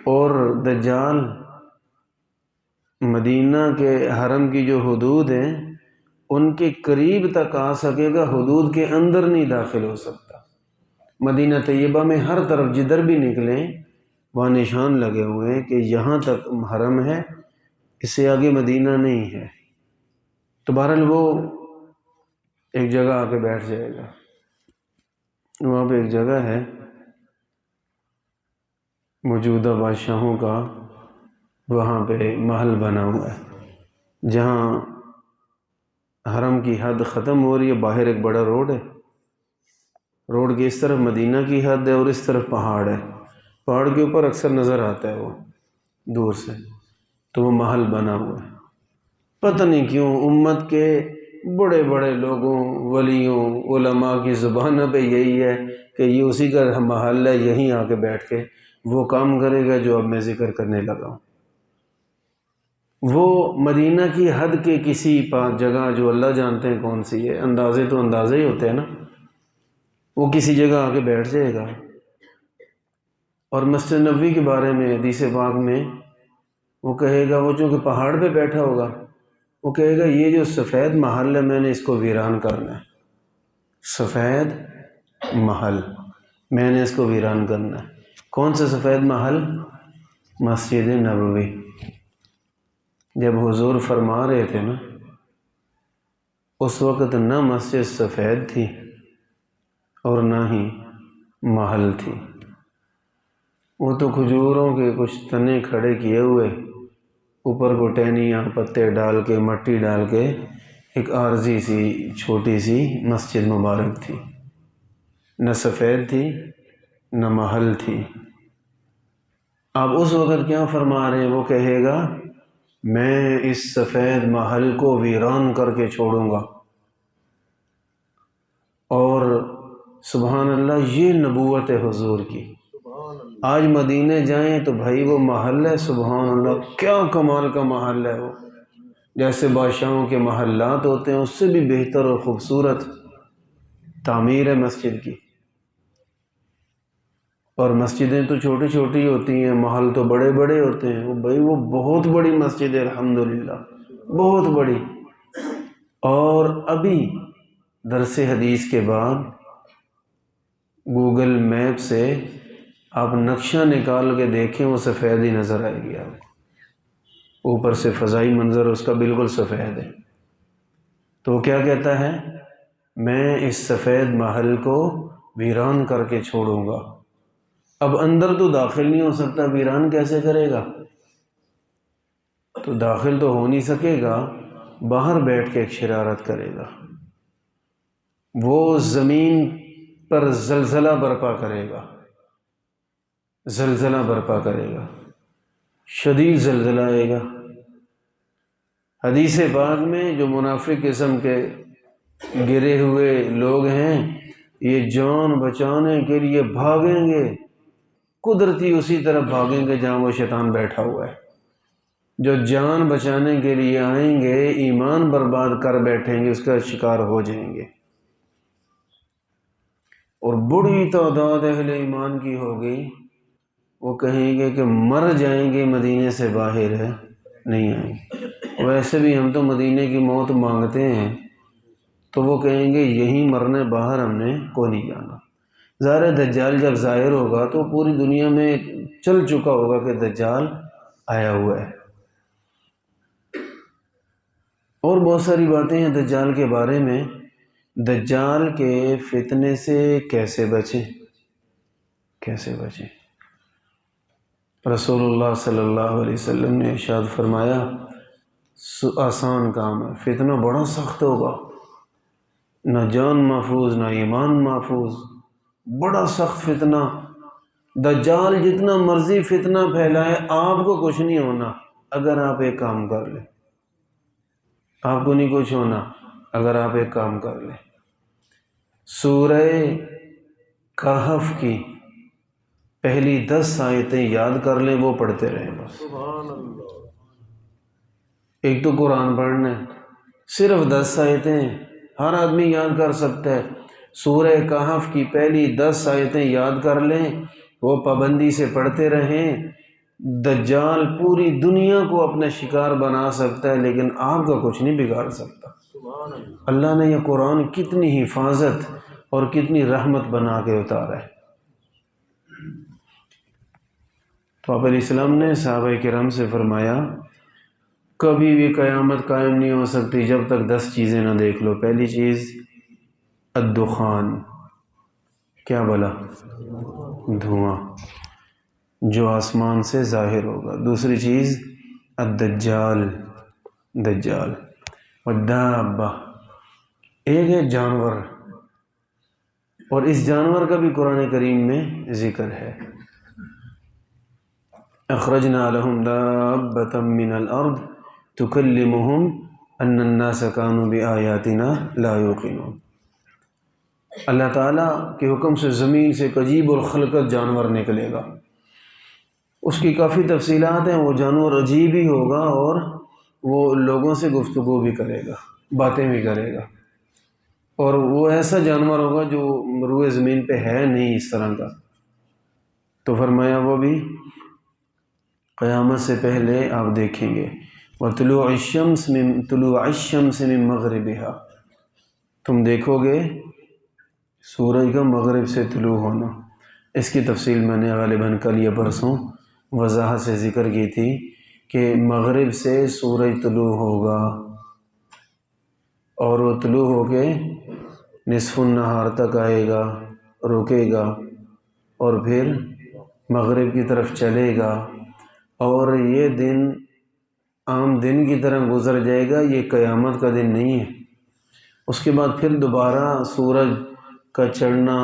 [SPEAKER 1] اور دجال مدینہ کے حرم کی جو حدود ہیں ان کے قریب تک آ سکے گا، حدود کے اندر نہیں داخل ہو سکتا۔ مدینہ طیبہ میں ہر طرف جدھر بھی نکلیں وہاں نشان لگے ہوئے ہیں کہ یہاں تک حرم ہے، اس سے آگے مدینہ نہیں ہے۔ تو بہرحال وہ ایک جگہ آ کے بیٹھ جائے گا، وہاں پہ ایک جگہ ہے موجودہ بادشاہوں کا وہاں پہ محل بنا ہوا ہے، جہاں حرم کی حد ختم ہو رہی ہے، باہر ایک بڑا روڈ ہے، روڈ کی اس طرف مدینہ کی حد ہے اور اس طرف پہاڑ ہے، پہاڑ کے اوپر اکثر نظر آتا ہے وہ دور سے، تو وہ محل بنا ہوا ہے۔ پتہ نہیں کیوں امت کے بڑے بڑے لوگوں، ولیوں، علماء کی زبانوں پہ یہی ہے کہ یہ اسی کا محل ہے، یہیں آ کے بیٹھ کے وہ کام کرے گا جو اب میں ذکر کرنے لگا ہوں۔ وہ مدینہ کی حد کے کسی جگہ جو اللہ جانتے ہیں کون سی ہے، اندازے تو اندازے ہی ہوتے ہیں نا، وہ کسی جگہ آ کے بیٹھ جائے گا، اور مسجد نبوی کے بارے میں حدیث پاک میں وہ کہے گا، وہ چونکہ پہاڑ پہ بیٹھا ہوگا، وہ کہے گا یہ جو سفید محل ہے میں نے اس کو ویران کرنا ہے، سفید محل میں نے اس کو ویران کرنا ہے۔ کون سا سفید محل؟ مسجد نبوی۔ جب حضور فرما رہے تھے نا، اس وقت نہ مسجد سفید تھی اور نہ ہی محل تھی، وہ تو کھجوروں کے کچھ تنے کھڑے کیے ہوئے، اوپر کو ٹہنیاں پتے ڈال کے مٹی ڈال کے ایک عارضی سی چھوٹی سی مسجد مبارک تھی، نہ سفید تھی نہ محل تھی۔ آپ اس وقت کیا فرما رہے ہیں؟ وہ کہے گا میں اس سفید محل کو ویران کر کے چھوڑوں گا، اور سبحان اللہ یہ نبوت ہے حضور کی۔ آج مدینے جائیں تو بھائی وہ محل ہے، سبحان اللہ کیا کمال کا محل ہے وہ، جیسے بادشاہوں کے محلات ہوتے ہیں اس سے بھی بہتر اور خوبصورت تعمیر ہے مسجد کی۔ اور مسجدیں تو چھوٹی چھوٹی ہوتی ہیں، محل تو بڑے بڑے ہوتے ہیں، وہ بہت بڑی مسجد ہے الحمدللہ، بہت بڑی۔ اور ابھی درس حدیث کے بعد گوگل میپ سے آپ نقشہ نکال کے دیکھیں، وہ سفید ہی نظر آئے گی آپ کو، اوپر سے فضائی منظر اس کا بالکل سفید ہے۔ تو وہ کیا کہتا ہے؟ میں اس سفید محل کو ویران کر کے چھوڑوں گا۔ اب اندر تو داخل نہیں ہو سکتا، ویران کیسے کرے گا؟ تو داخل تو ہو نہیں سکے گا، باہر بیٹھ کے ایک شرارت کرے گا، وہ زمین پر زلزلہ برپا کرے گا، زلزلہ برپا کرے گا، شدید زلزلہ آئے گا۔ حدیث پاک میں جو منافق قسم کے گرے ہوئے لوگ ہیں، یہ جان بچانے کے لیے بھاگیں گے، قدرتی اسی طرف بھاگیں گے جہاں وہ شیطان بیٹھا ہوا ہے۔ جو جان بچانے کے لیے آئیں گے ایمان برباد کر بیٹھیں گے، اس کا شکار ہو جائیں گے، اور بڑی تعداد اہل ایمان کی ہوگی، وہ کہیں گے کہ مر جائیں گے مدینے سے باہر ہے نہیں آئیں گے۔ ویسے بھی ہم تو مدینے کی موت مانگتے ہیں، تو وہ کہیں گے یہیں مرنے، باہر ہم نے کو نہیں جانا۔ ظاہر دجال جب ظاہر ہوگا تو پوری دنیا میں چل چکا ہوگا کہ دجال آیا ہوا ہے، اور بہت ساری باتیں ہیں دجال کے بارے میں۔ دجال کے فتنے سے کیسے بچیں، کیسے بچیں؟ رسول اللہ صلی اللہ علیہ وسلم نے ارشاد فرمایا آسان کام ہے، فتنہ بڑا سخت ہوگا، نہ جان محفوظ نہ ایمان محفوظ، بڑا سخت فتنہ۔ دجال جتنا مرضی فتنہ پھیلائے آپ کو کچھ نہیں ہونا اگر آپ ایک کام کر لیں، آپ کو نہیں کچھ ہونا اگر آپ ایک کام کر لیں۔ سورہ کہف کی پہلی 10 آیتیں یاد کر لیں، وہ پڑھتے رہیں بس۔ ایک تو قرآن پڑھنا ہے، صرف 10 آیتیں ہر آدمی یاد کر سکتا ہے۔ سورہ کہف کی پہلی 10 آیتیں یاد کر لیں، وہ پابندی سے پڑھتے رہیں۔ دجال پوری دنیا کو اپنا شکار بنا سکتا ہے لیکن آپ کا کچھ نہیں بگاڑ سکتا۔ اللہ نے یہ قرآن کتنی حفاظت اور کتنی رحمت بنا کے اتارا ہے۔ تو آپ علیہ السلام نے صحابہ کرام سے فرمایا کبھی بھی قیامت قائم نہیں ہو سکتی جب تک 10 چیزیں نہ دیکھ لو۔ پہلی چیز الدخان، کیا بلا؟ دھواں۔ جو آسمان سے ظاہر ہوگا۔ دوسری چیز الدجال، دجال، والدابہ، ایک ہے جانور، اور اس جانور کا بھی قرآن کریم میں ذکر ہے۔ اخرجنا لهم دابة من الارض تكلمهم ان الناس كانوا بآياتنا لا يوقنون۔ اللہ تعالیٰ کے حکم سے زمین سے ایک عجیب الخلقت جانور نکلے گا، اس کی کافی تفصیلات ہیں۔ وہ جانور عجیب ہی ہوگا اور وہ لوگوں سے گفتگو بھی کرے گا، باتیں بھی کرے گا، اور وہ ایسا جانور ہوگا جو روئے زمین پہ ہے نہیں اس طرح کا۔ تو فرمایا وہ بھی قیامت سے پہلے آپ دیکھیں گے۔ وطلوع الشمس من مغربها، تم دیکھو گے سورج کا مغرب سے طلوع ہونا۔ اس کی تفصیل میں نے غالباً کل یا پرسوں وضاحت سے ذکر کی تھی کہ مغرب سے سورج طلوع ہوگا اور وہ طلوع ہو کے نصف النہار تک آئے گا، رکے گا، اور پھر مغرب کی طرف چلے گا، اور یہ دن عام دن کی طرح گزر جائے گا، یہ قیامت کا دن نہیں ہے۔ اس کے بعد پھر دوبارہ سورج کا چڑھنا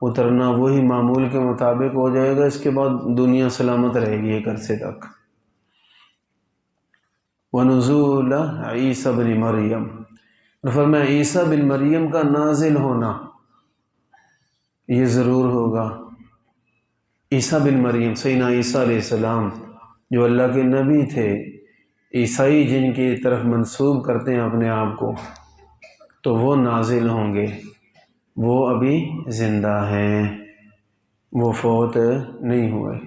[SPEAKER 1] اترنا وہی معمول کے مطابق ہو جائے گا۔ اس کے بعد دنیا سلامت رہے گی ایک عرصے تک۔ ونزول عیسی بن مریم، فرمایا عیسیٰ بن مریم کا نازل ہونا یہ ضرور ہوگا۔ عیسیٰ بن مریم، سیدنا عیسیٰ علیہ السلام جو اللہ کے نبی تھے، عیسائی جن کی طرف منسوب کرتے ہیں اپنے آپ کو، تو وہ نازل ہوں گے۔ وہ ابھی زندہ ہیں، وہ فوت نہیں ہوئے۔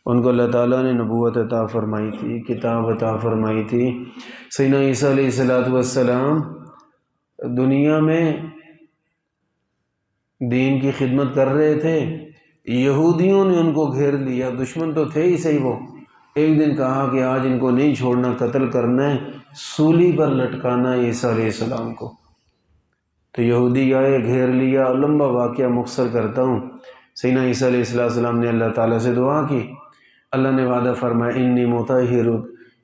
[SPEAKER 1] ان کو اللہ تعالیٰ نے نبوت عطا فرمائی تھی، کتاب عطا فرمائی تھی۔ سیدنا عیسیٰ علیہ السلام دنیا میں دین کی خدمت کر رہے تھے، یہودیوں نے ان کو گھیر لیا، دشمن تو تھے ہی صحیح۔ وہ ایک دن کہا کہ آج ان کو نہیں چھوڑنا، قتل کرنا ہے، سولی پر لٹکانا ہے عیسیٰ علیہ السلام کو۔ تو یہودی آئے، گھیر لیا۔ لمبا واقعہ مختصر کرتا ہوں۔ سیدنا عیسیٰ علیہ السلام نے اللہ تعالیٰ سے دعا کی، اللہ نے وعدہ فرمایا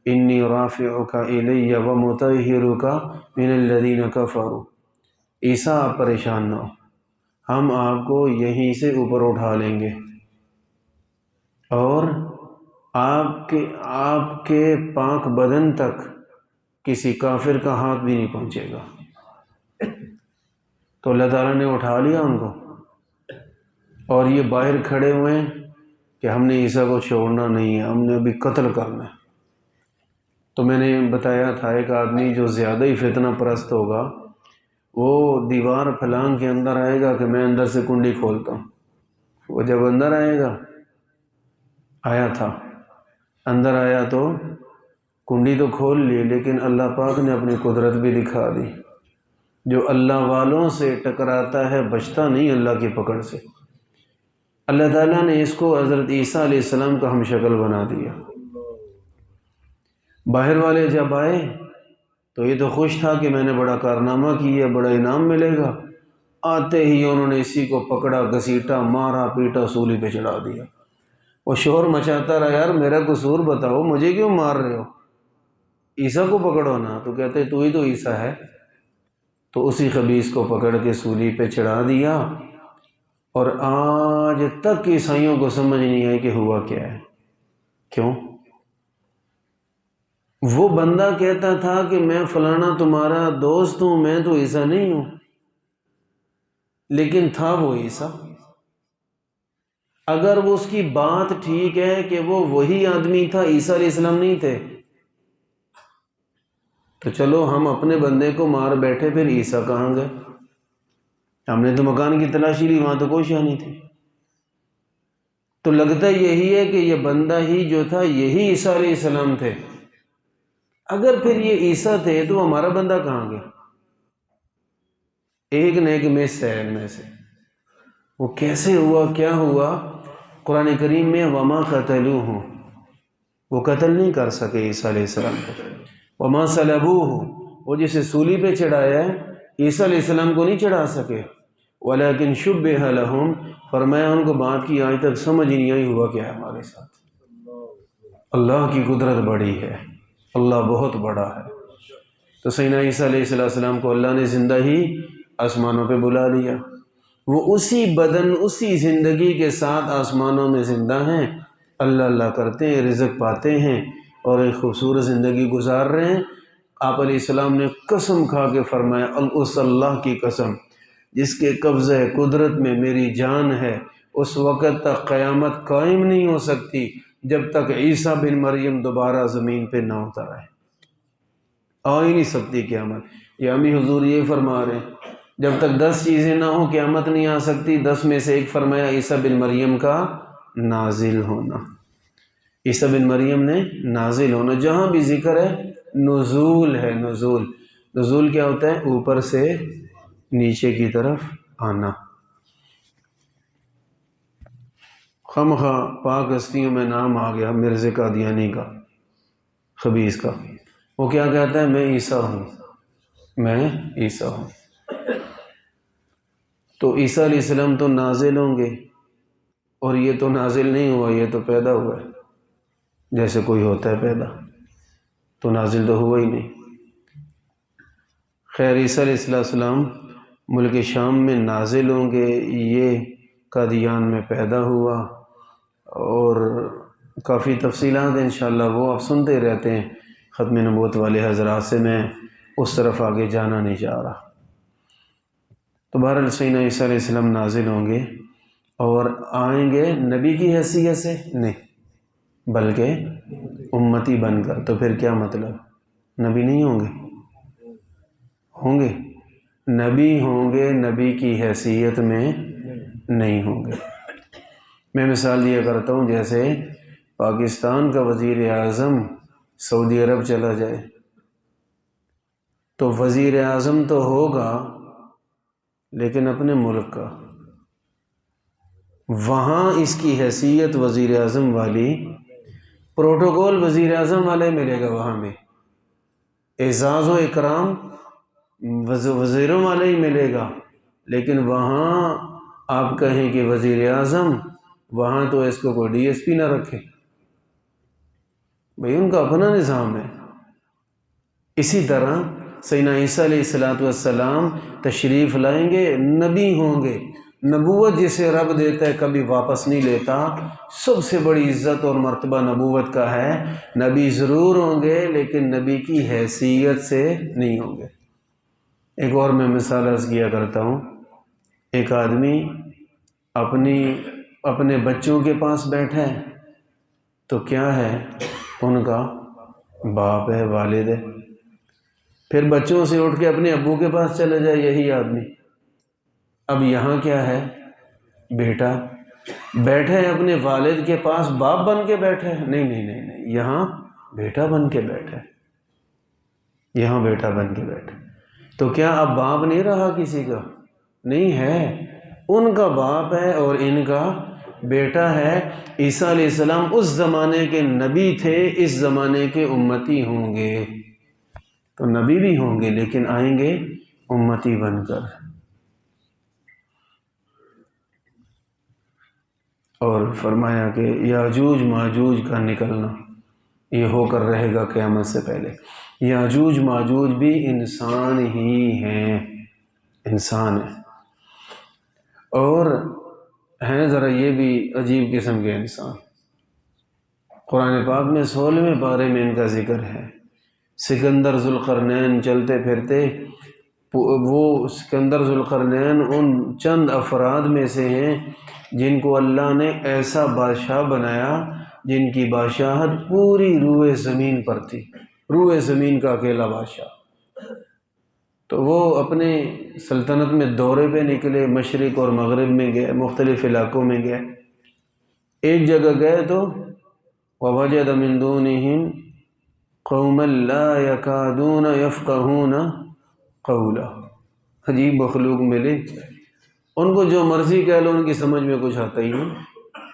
[SPEAKER 1] انی رافعک الی ومطہرک من الذین کفروا۔ عیسیٰ آپ پریشان نہ ہو، ہم آپ کو یہیں سے اوپر اٹھا لیں گے، اور آپ کے پاک بدن تک کسی کافر کا ہاتھ بھی نہیں پہنچے گا۔ تو اللہ تعالیٰ نے اٹھا لیا ان کو، اور یہ باہر کھڑے ہوئے ہیں کہ ہم نے عیسیٰ کو چھوڑنا نہیں ہے، ہم نے ابھی قتل کرنا ہے۔ تو میں نے بتایا تھا ایک آدمی جو زیادہ ہی فتنہ پرست ہوگا، وہ دیوار پھلانگ کے اندر آئے گا کہ میں اندر سے کنڈی کھولتا ہوں۔ وہ جب اندر آئے گا، آیا تھا، اندر آیا تو کنڈی تو کھول لی، لیکن اللہ پاک نے اپنی قدرت بھی دکھا دی۔ جو اللہ والوں سے ٹکراتا ہے بچتا نہیں اللہ کی پکڑ سے۔ اللہ تعالیٰ نے اس کو حضرت عیسیٰ علیہ السلام کا ہم شکل بنا دیا۔ باہر والے جب آئے تو یہ تو خوش تھا کہ میں نے بڑا کارنامہ کیا، بڑا انعام ملے گا۔ آتے ہی انہوں نے اسی کو پکڑا، گھسیٹا، مارا پیٹا، سولی پہ چڑھا دیا۔ وہ شور مچاتا رہا، یار میرا قصور بتاؤ، مجھے کیوں مار رہے ہو؟ عیسیٰ کو پکڑو نا۔ تو کہتے تو ہی تو عیسیٰ ہے۔ تو اسی خبیث کو پکڑ کے سولی پہ چڑھا دیا، اور آج تک عیسائیوں کو سمجھ نہیں آئی کہ ہوا کیا ہے۔ کیوں؟ وہ بندہ کہتا تھا کہ میں فلانا تمہارا دوست ہوں، میں تو عیسیٰ نہیں ہوں، لیکن تھا وہ عیسیٰ۔ اگر وہ اس کی بات ٹھیک ہے کہ وہ وہی آدمی تھا، عیسیٰ علیہ السلام نہیں تھے، تو چلو ہم اپنے بندے کو مار بیٹھے، پھر عیسیٰ کہاں گئے؟ ہم نے تو مکان کی تلاشی لی، وہاں تو کوئی شے نہیں تھی۔ تو لگتا یہی ہے کہ یہ بندہ ہی جو تھا یہی عیسیٰ علیہ السلام تھے۔ اگر پھر یہ عیسیٰ تھے تو ہمارا بندہ کہاں گیا؟ ایک نہ ایک مس ہے ان میں سے۔ وہ کیسے ہوا، کیا ہوا؟ قرآن کریم میں وما قتلوہ، وہ قتل نہیں کر سکے عیسیٰ علیہ السلام کو۔ وما صلبوہ، وہ جسے سولی پہ چڑھایا ہے عیسیٰ علیہ السلام کو نہیں چڑھا سکے۔ ولیکن شبہ لہم، فرمایا ان کو بات کی آج تک سمجھ ہی نہیں آئی ہوا کیا ہے ہمارے ساتھ۔ اللہ کی قدرت بڑی ہے، اللہ بہت بڑا ہے۔ تو سیدنا عیسیٰ علیہ السلام کو اللہ نے زندہ ہی آسمانوں پہ بلا لیا، وہ اسی بدن اسی زندگی کے ساتھ آسمانوں میں زندہ ہیں، اللہ اللہ کرتے ہیں، رزق پاتے ہیں اور ایک خوبصورت زندگی گزار رہے ہیں۔ آپ علیہ السلام نے قسم کھا کے فرمایا، اس اللہ کی قسم جس کے قبضہ قدرت میں میری جان ہے، اس وقت تک قیامت قائم نہیں ہو سکتی جب تک عیسیٰ بن مریم دوبارہ زمین پہ نہ اتر آئے، آ ہی نہیں سکتی قیامت۔ یہ امی حضور یہ فرما رہے ہیں جب تک 10 چیزیں نہ ہوں قیامت نہیں آ سکتی۔ 10 میں سے ایک فرمایا عیسیٰ بن مریم کا نازل ہونا، عیسیٰ بن مریم نے نازل ہونا۔ جہاں بھی ذکر ہے نزول ہے، نزول، نزول کیا ہوتا ہے؟ اوپر سے نیچے کی طرف آنا۔ خواہ پاک ہستیوں میں نام آ گیا مرزا قادیانی کا، خبیث کا، وہ کیا کہتا ہے؟ میں عیسیٰ ہوں، میں عیسیٰ ہوں۔ تو عیسیٰ علیہ السلام تو نازل ہوں گے، اور یہ تو نازل نہیں ہوا، یہ تو پیدا ہوا ہے، جیسے کوئی ہوتا ہے پیدا، تو نازل تو ہوا ہی نہیں۔ خیر، عیسیٰ علیہ السلام ملک شام میں نازل ہوں گے، یہ قادیان میں پیدا ہوا، اور کافی تفصیلات انشاءاللہ وہ آپ سنتے رہتے ہیں ختم نبوت والے حضرات سے، میں اس طرف آگے جانا نہیں چاہ رہا۔ تو بہرحال سیدنا عیسیٰ علیہ السلام نازل ہوں گے اور آئیں گے نبی کی حیثیت سے نہیں، بلکہ امتی بن کر۔ تو پھر کیا مطلب؟ نبی نہیں ہوں گے؟ ہوں گے، نبی ہوں گے، نبی کی حیثیت میں نہیں ہوں گے۔ میں مثال دیا کرتا ہوں، جیسے پاکستان کا وزیر اعظم سعودی عرب چلا جائے تو وزیر اعظم تو ہوگا لیکن اپنے ملک کا، وہاں اس کی حیثیت وزیر اعظم والی، پروٹوکول وزیر اعظم والے ملے گا، وہاں میں اعزاز و اکرام وزیروں والا ہی ملے گا، لیکن وہاں آپ کہیں کہ وزیر اعظم، وہاں تو اس کو کوئی ڈی ایس پی نہ رکھے، بھئی ان کا اپنا نظام ہے۔ اسی طرح سیدنا عیسیٰ علیہ السلام تشریف لائیں گے، نبی ہوں گے، نبوت جسے رب دیتا ہے کبھی واپس نہیں لیتا، سب سے بڑی عزت اور مرتبہ نبوت کا ہے۔ نبی ضرور ہوں گے لیکن نبی کی حیثیت سے نہیں ہوں گے۔ ایک اور میں مثال عرض کیا کرتا ہوں، ایک آدمی اپنے بچوں کے پاس بیٹھا ہے تو کیا ہے؟ ان کا باپ ہے، والد ہے۔ پھر بچوں سے اٹھ کے اپنے ابو کے پاس چلے جائے یہی آدمی، اب یہاں کیا ہے؟ بیٹا بیٹھا ہے اپنے والد کے پاس، باپ بن کے بیٹھا ہے؟ نہیں نہیں نہیں نہیں، یہاں بیٹا بن کے بیٹھا ہے، یہاں بیٹا بن کے بیٹھا۔ تو کیا اب باپ نہیں رہا کسی کا؟ نہیں ہے، ان کا باپ ہے اور ان کا بیٹا ہے۔ عیسیٰ علیہ السلام اس زمانے کے نبی تھے، اس زمانے کے امتی ہوں گے، تو نبی بھی ہوں گے لیکن آئیں گے امتی بن کر۔ اور فرمایا کہ یاجوج ماجوج کا نکلنا یہ ہو کر رہے گا قیامت سے پہلے۔ یاجوج ماجوج بھی انسان ہی ہیں، انسان ہیں، اور ہیں ذرا یہ بھی عجیب قسم کے انسان۔ قرآن پاک میں 16ویں پارے میں ان کا ذکر ہے۔ سکندر ذوالقرنین چلتے پھرتے، وہ سکندر ذوالقرنین ان چند افراد میں سے ہیں جن کو اللہ نے ایسا بادشاہ بنایا جن کی بادشاہت پوری روئے زمین پر تھی، روئے زمین کا اکیلا بادشاہ۔ تو وہ اپنے سلطنت میں دورے پہ نکلے، مشرق اور مغرب میں گئے، مختلف علاقوں میں گئے۔ ایک جگہ گئے تو وَوَجَدَ مِن دُونِهِمْ قَوْمًا لَا يَكَادُونَ يَفْقَهُونَ قَوْلًا، عجیب مخلوق ملے، ان کو جو مرضی کہہ لو ان کی سمجھ میں کچھ آتا ہی نہیں،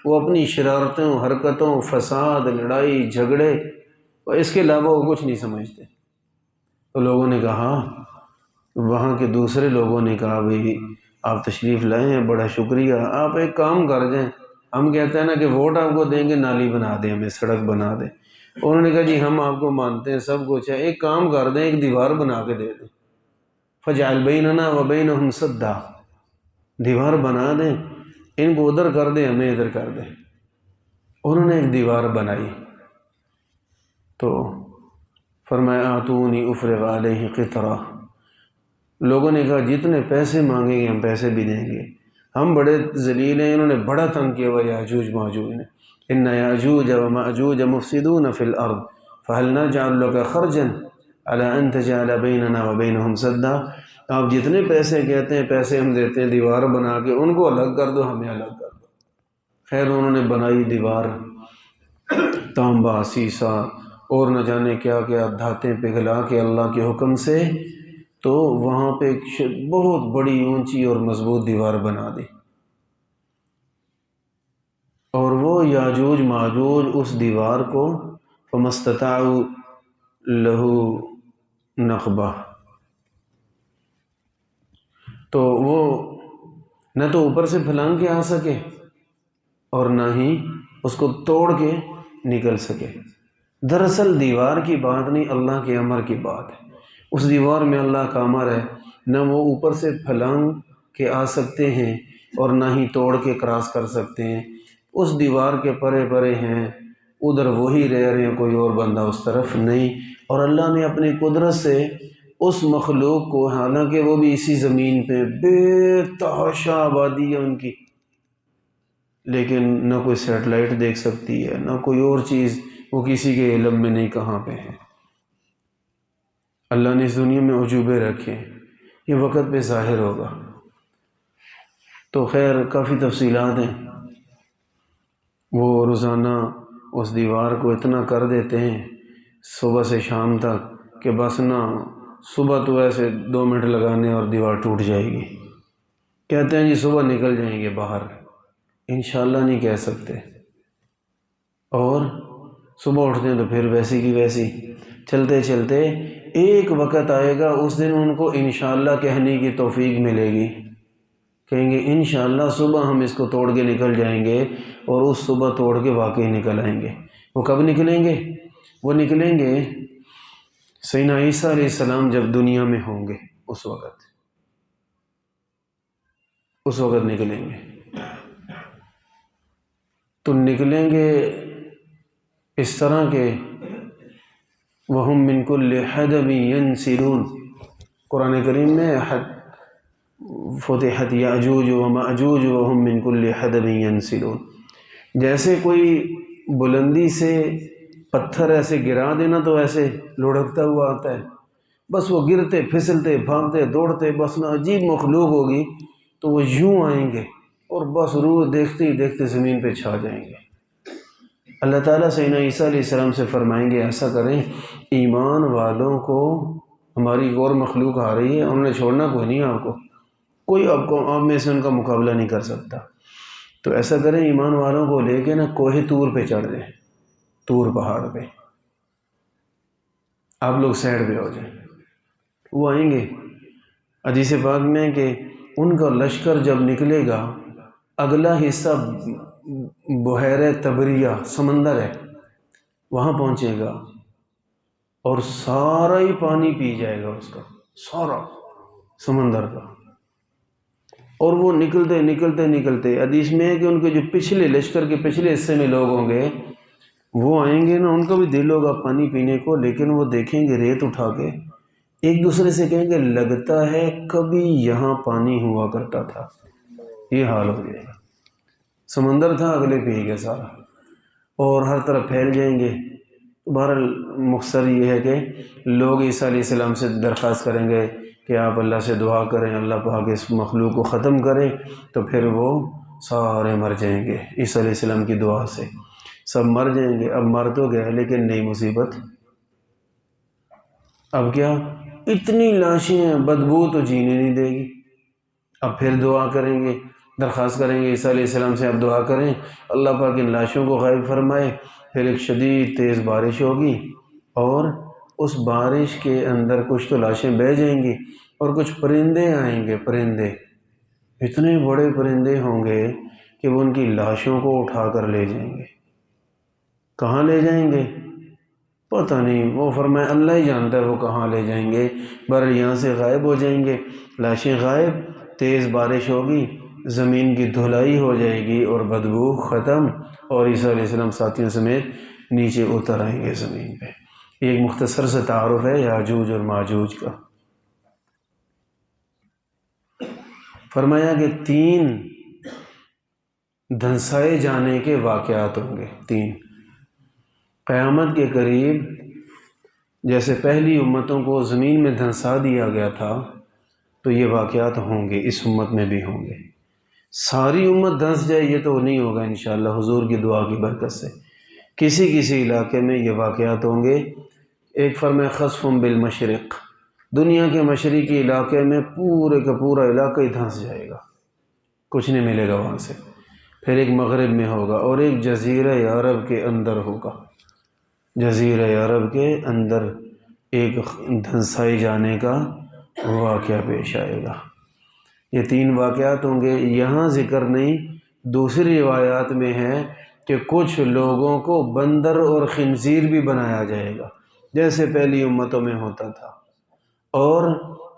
[SPEAKER 1] وہ اپنی شرارتوں، حرکتوں، فساد، لڑائی جھگڑے، اور اس کے علاوہ وہ کچھ نہیں سمجھتے۔ تو لوگوں نے کہا، وہاں کے دوسرے لوگوں نے کہا، بھئی آپ تشریف لائے ہیں، بڑا شکریہ، آپ ایک کام کر دیں، ہم کہتے ہیں نا کہ ووٹ آپ کو دیں گے، نالی بنا دیں، ہمیں سڑک بنا دیں۔ انہوں نے کہا جی ہم آپ کو مانتے ہیں، سب کچھ ہے، ایک کام کر دیں، ایک دیوار بنا کے دے دیں، فجعل بیننا وبینہم سدا، دیوار بنا دیں، ان کو ادھر کر دیں، ہمیں ادھر کر دیں۔ انہوں نے ایک دیوار بنائی، تو فرمایا آتونی افرغ علیہ قطرہ، لوگوں نے کہا جتنے پیسے مانگیں گے ہم پیسے بھی دیں گے، ہم بڑے ذلیل ہیں، انہوں نے بڑا تنگ کیا ہوا یاجوج ماجوج نے، ان یاجوج وماجوج مفسدون فی الارض فہل نجعل لک خرجا علی ان تجعل بیننا وبینہم سدا، آپ جتنے پیسے کہتے ہیں پیسے ہم دیتے ہیں، دیوار بنا کے ان کو الگ کر دو، ہمیں الگ کر دو۔ خیر انہوں نے بنائی دیوار، تانبا، سیسا اور نہ جانے کیا کیا دھاتیں پگھلا کے اللہ کے حکم سے، تو وہاں پہ ایک بہت بڑی اونچی اور مضبوط دیوار بنا دی، اور وہ یاجوج ماجوج اس دیوار کو فمستطاعوا لہ نقبہ، تو وہ نہ تو اوپر سے پھلانگ کے آ سکے اور نہ ہی اس کو توڑ کے نکل سکے۔ دراصل دیوار کی بات نہیں، اللہ کے امر کی بات ہے، اس دیوار میں اللہ کا امر ہے، نہ وہ اوپر سے پھلانگ کے آ سکتے ہیں اور نہ ہی توڑ کے کراس کر سکتے ہیں، اس دیوار کے پرے پرے ہیں، ادھر وہی رہ رہے ہیں، کوئی اور بندہ اس طرف نہیں، اور اللہ نے اپنی قدرت سے اس مخلوق کو، حالانکہ وہ بھی اسی زمین پہ بے تحاشا آبادی ہے ان کی، لیکن نہ کوئی سیٹلائٹ دیکھ سکتی ہے نہ کوئی اور چیز، وہ کسی کے علم میں نہیں کہاں پہ ہے۔ اللہ نے اس دنیا میں عجوبے رکھے، یہ وقت پہ ظاہر ہوگا۔ تو خیر کافی تفصیلات ہیں، وہ روزانہ اس دیوار کو اتنا کر دیتے ہیں صبح سے شام تک کہ بس نہ صبح تو ایسے 2 منٹ لگانے اور دیوار ٹوٹ جائے گی، کہتے ہیں جی صبح نکل جائیں گے باہر، انشاءاللہ نہیں کہہ سکتے، اور صبح اٹھتے ہیں تو پھر ویسی کی ویسی، چلتے چلتے ایک وقت آئے گا اس دن ان کو انشاءاللہ کہنے کی توفیق ملے گی، کہیں گے انشاءاللہ صبح ہم اس کو توڑ کے نکل جائیں گے، اور اس صبح توڑ کے واقعی نکل آئیں گے۔ وہ کب نکلیں گے؟ وہ نکلیں گے سیدنا عیسیٰ علیہ السلام جب دنیا میں ہوں گے، اس وقت نکلیں گے، تو نکلیں گے اس طرح کے وَهُم مِّن كُلِّ حَدَبٍ يَنْسِلُونَ، قرآن کریم میں فتحت یاجوج وماجوج وَهُم مِّن كُلِّ حَدَبٍ يَنْسِلُونَ، جیسے کوئی بلندی سے پتھر ایسے گرا دینا تو ایسے لڑکتا ہوا آتا ہے، بس وہ گرتے پھسلتے بھاگتے دوڑتے، بس نہ عجیب مخلوق ہوگی، تو وہ یوں آئیں گے اور بس روح دیکھتے ہی دیکھتے زمین پہ چھا جائیں گے۔ اللہ تعالیٰ سیدنا عیسیٰ علیہ السلام سے فرمائیں گے ایسا کریں، ایمان والوں کو ہماری اور مخلوق آ رہی ہے، انہوں نے چھوڑنا کوئی نہیں، آپ کو کوئی آپ میں سے ان کا مقابلہ نہیں کر سکتا، تو ایسا کریں ایمان والوں کو لے کے نا کوہ طور پہ چڑھ جائیں، طور پہاڑ پہ، آپ لوگ سائڈ پہ ہو جائیں، وہ آئیں گے۔ حدیث پاک میں کہ ان کا لشکر جب نکلے گا، اگلا حصہ بحیرہ تبریہ سمندر ہے، وہاں پہنچے گا اور سارا ہی پانی پی جائے گا، اس کا سارا سمندر کا، اور وہ نکلتے نکلتے نکلتے، حدیث میں ہے کہ ان کے جو پچھلے لشکر کے پچھلے حصے میں لوگ ہوں گے، وہ آئیں گے نا، ان کا بھی دل ہوگا پانی پینے کو، لیکن وہ دیکھیں گے ریت اٹھا کے، ایک دوسرے سے کہیں گے لگتا ہے کبھی یہاں پانی ہوا کرتا تھا، یہ حال ہو جائے گا، سمندر تھا اگلے پی گیا سارا، اور ہر طرف پھیل جائیں گے۔ بہرحال مختصر یہ ہے کہ لوگ عیسیٰ علیہ السلام سے درخواست کریں گے کہ آپ اللہ سے دعا کریں، اللہ پاک اس مخلوق کو ختم کریں، تو پھر وہ سارے مر جائیں گے عیسیٰ علیہ السلام کی دعا سے، سب مر جائیں گے۔ اب مر تو گئے لیکن نئی مصیبت، اب کیا؟ اتنی لاشیں ہیں، بدبو تو جینے نہیں دے گی۔ اب پھر دعا کریں گے، درخواست کریں گے عیسیٰ علیہ السلام سے، آپ دعا کریں اللہ پاک ان لاشوں کو غائب فرمائے۔ پھر ایک شدید تیز بارش ہوگی، اور اس بارش کے اندر کچھ تو لاشیں بہہ جائیں گی، اور کچھ پرندے آئیں گے، پرندے اتنے بڑے پرندے ہوں گے کہ وہ ان کی لاشوں کو اٹھا کر لے جائیں گے۔ کہاں لے جائیں گے پتہ نہیں، وہ فرمائے اللہ ہی جانتا ہے وہ کہاں لے جائیں گے، بہرحال یہاں سے غائب ہو جائیں گے، لاشیں غائب، تیز بارش ہوگی، زمین کی دھلائی ہو جائے گی اور بدبو ختم، اور عیسیٰ علیہ السلام ساتھیوں سمیت نیچے اتر آئیں گے زمین پہ۔ یہ ایک مختصر سے تعارف ہے یاجوج اور ماجوج کا۔ فرمایا کہ 3 دھنسائے جانے کے واقعات ہوں گے، 3 قیامت کے قریب جیسے پہلی امتوں کو زمین میں دھنسا دیا گیا تھا، تو یہ واقعات ہوں گے، اس امت میں بھی ہوں گے۔ ساری امت دھنس جائے یہ تو نہیں ہوگا انشاءاللہ، حضور کی دعا کی برکت سے کسی کسی علاقے میں یہ واقعات ہوں گے۔ ایک فرمائے خسف بالمشرق، دنیا کے مشرقی علاقے میں پورے کا پورا علاقہ ہی دھنس جائے گا، کچھ نہیں ملے گا وہاں سے۔ پھر ایک مغرب میں ہوگا، اور ایک جزیرہ عرب کے اندر ہوگا، جزیرہ عرب کے اندر ایک دھنسائے جانے کا واقعہ پیش آئے گا۔ یہ 3 واقعات ہوں گے، یہاں ذکر نہیں، دوسری روایات میں ہے کہ کچھ لوگوں کو بندر اور خنزیر بھی بنایا جائے گا جیسے پہلی امتوں میں ہوتا تھا، اور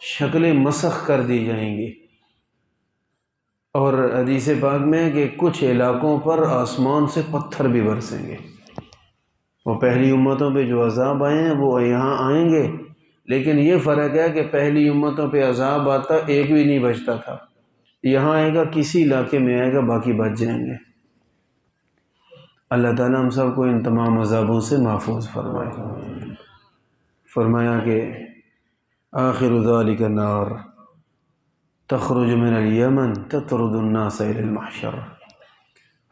[SPEAKER 1] شکلیں مسخ کر دی جائیں گی۔ اور حدیث پاک میں کہ کچھ علاقوں پر آسمان سے پتھر بھی برسیں گے۔ وہ پہلی امتوں پہ جو عذاب آئے ہیں وہ یہاں آئیں گے، لیکن یہ فرق ہے کہ پہلی امتوں پہ عذاب آتا ایک بھی نہیں بچتا تھا، یہاں آئے گا کسی علاقے میں آئے گا باقی بچ جائیں گے۔ اللہ تعالیٰ ہم سب کو ان تمام عذابوں سے محفوظ فرمائے۔ فرمایا کہ آخر ذالک النار تخرج من الیمن تطرد الناس الی المحشر۔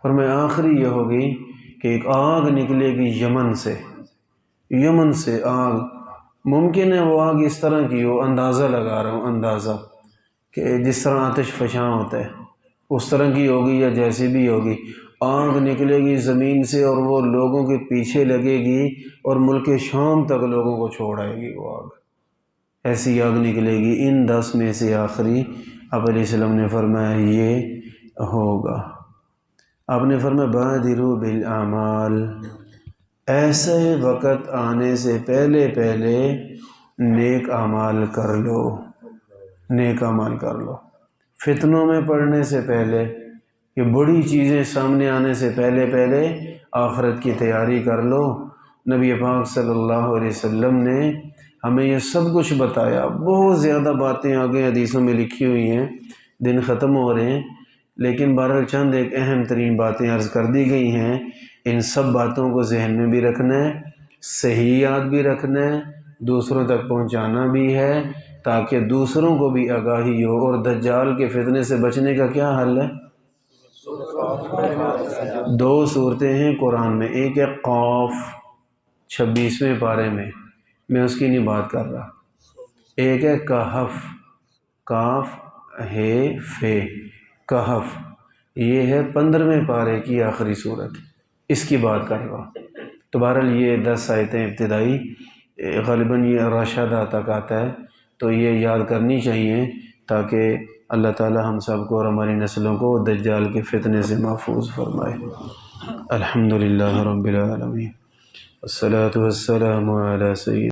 [SPEAKER 1] فرمایا آخری یہ ہوگی کہ ایک آگ نکلے گی یمن سے آگ، ممکن ہے وہ آگ اس طرح کی ہو، اندازہ لگا رہا ہوں، اندازہ کہ جس طرح آتش فشاں ہوتا ہے اس طرح کی ہوگی یا جیسی بھی ہوگی، آگ نکلے گی زمین سے اور وہ لوگوں کے پیچھے لگے گی اور ملک شام تک لوگوں کو چھوڑ آئے گی وہ آگ، ایسی آگ نکلے گی۔ ان 10 میں سے آخری آپ علیہ السلام نے فرمایا یہ ہوگا۔ آپ نے فرمایا بادروا بالاعمال، ایسے وقت آنے سے پہلے نیک اعمال کر لو، نیک اعمال کر لو، فتنوں میں پڑنے سے پہلے، یہ بڑی چیزیں سامنے آنے سے پہلے آخرت کی تیاری کر لو۔ نبی پاک صلی اللہ علیہ وسلم نے ہمیں یہ سب کچھ بتایا، بہت زیادہ باتیں آگے حدیثوں میں لکھی ہوئی ہیں، دن ختم ہو رہے ہیں، لیکن بہرحال چند ایک اہم ترین باتیں عرض کر دی گئی ہیں۔ ان سب باتوں کو ذہن میں بھی رکھنا ہے، صحیح یاد بھی رکھنا ہے، دوسروں تک پہنچانا بھی ہے تاکہ دوسروں کو بھی آگاہی ہو۔ اور دجال کے فتنے سے بچنے کا کیا حل ہے؟ 2 صورتیں ہیں قرآن میں، ایک ہے قاف 26ویں پارے میں اس کی نہیں بات کر رہا، ایک ہے کہف، کاف ہے فے، کہف، یہ ہے 15ویں پارے کی آخری صورت، اس کی بات کر رہا۔ تو بہرحال یہ 10 آیتیں ابتدائی غالباً یہ راشدہ تک آتا ہے، تو یہ یاد کرنی چاہیے تاکہ اللہ تعالی ہم سب کو اور ہماری نسلوں کو دجال کے فتنے سے محفوظ فرمائے۔ الحمدللہ رب العالمین، والصلاة والسلام علی سید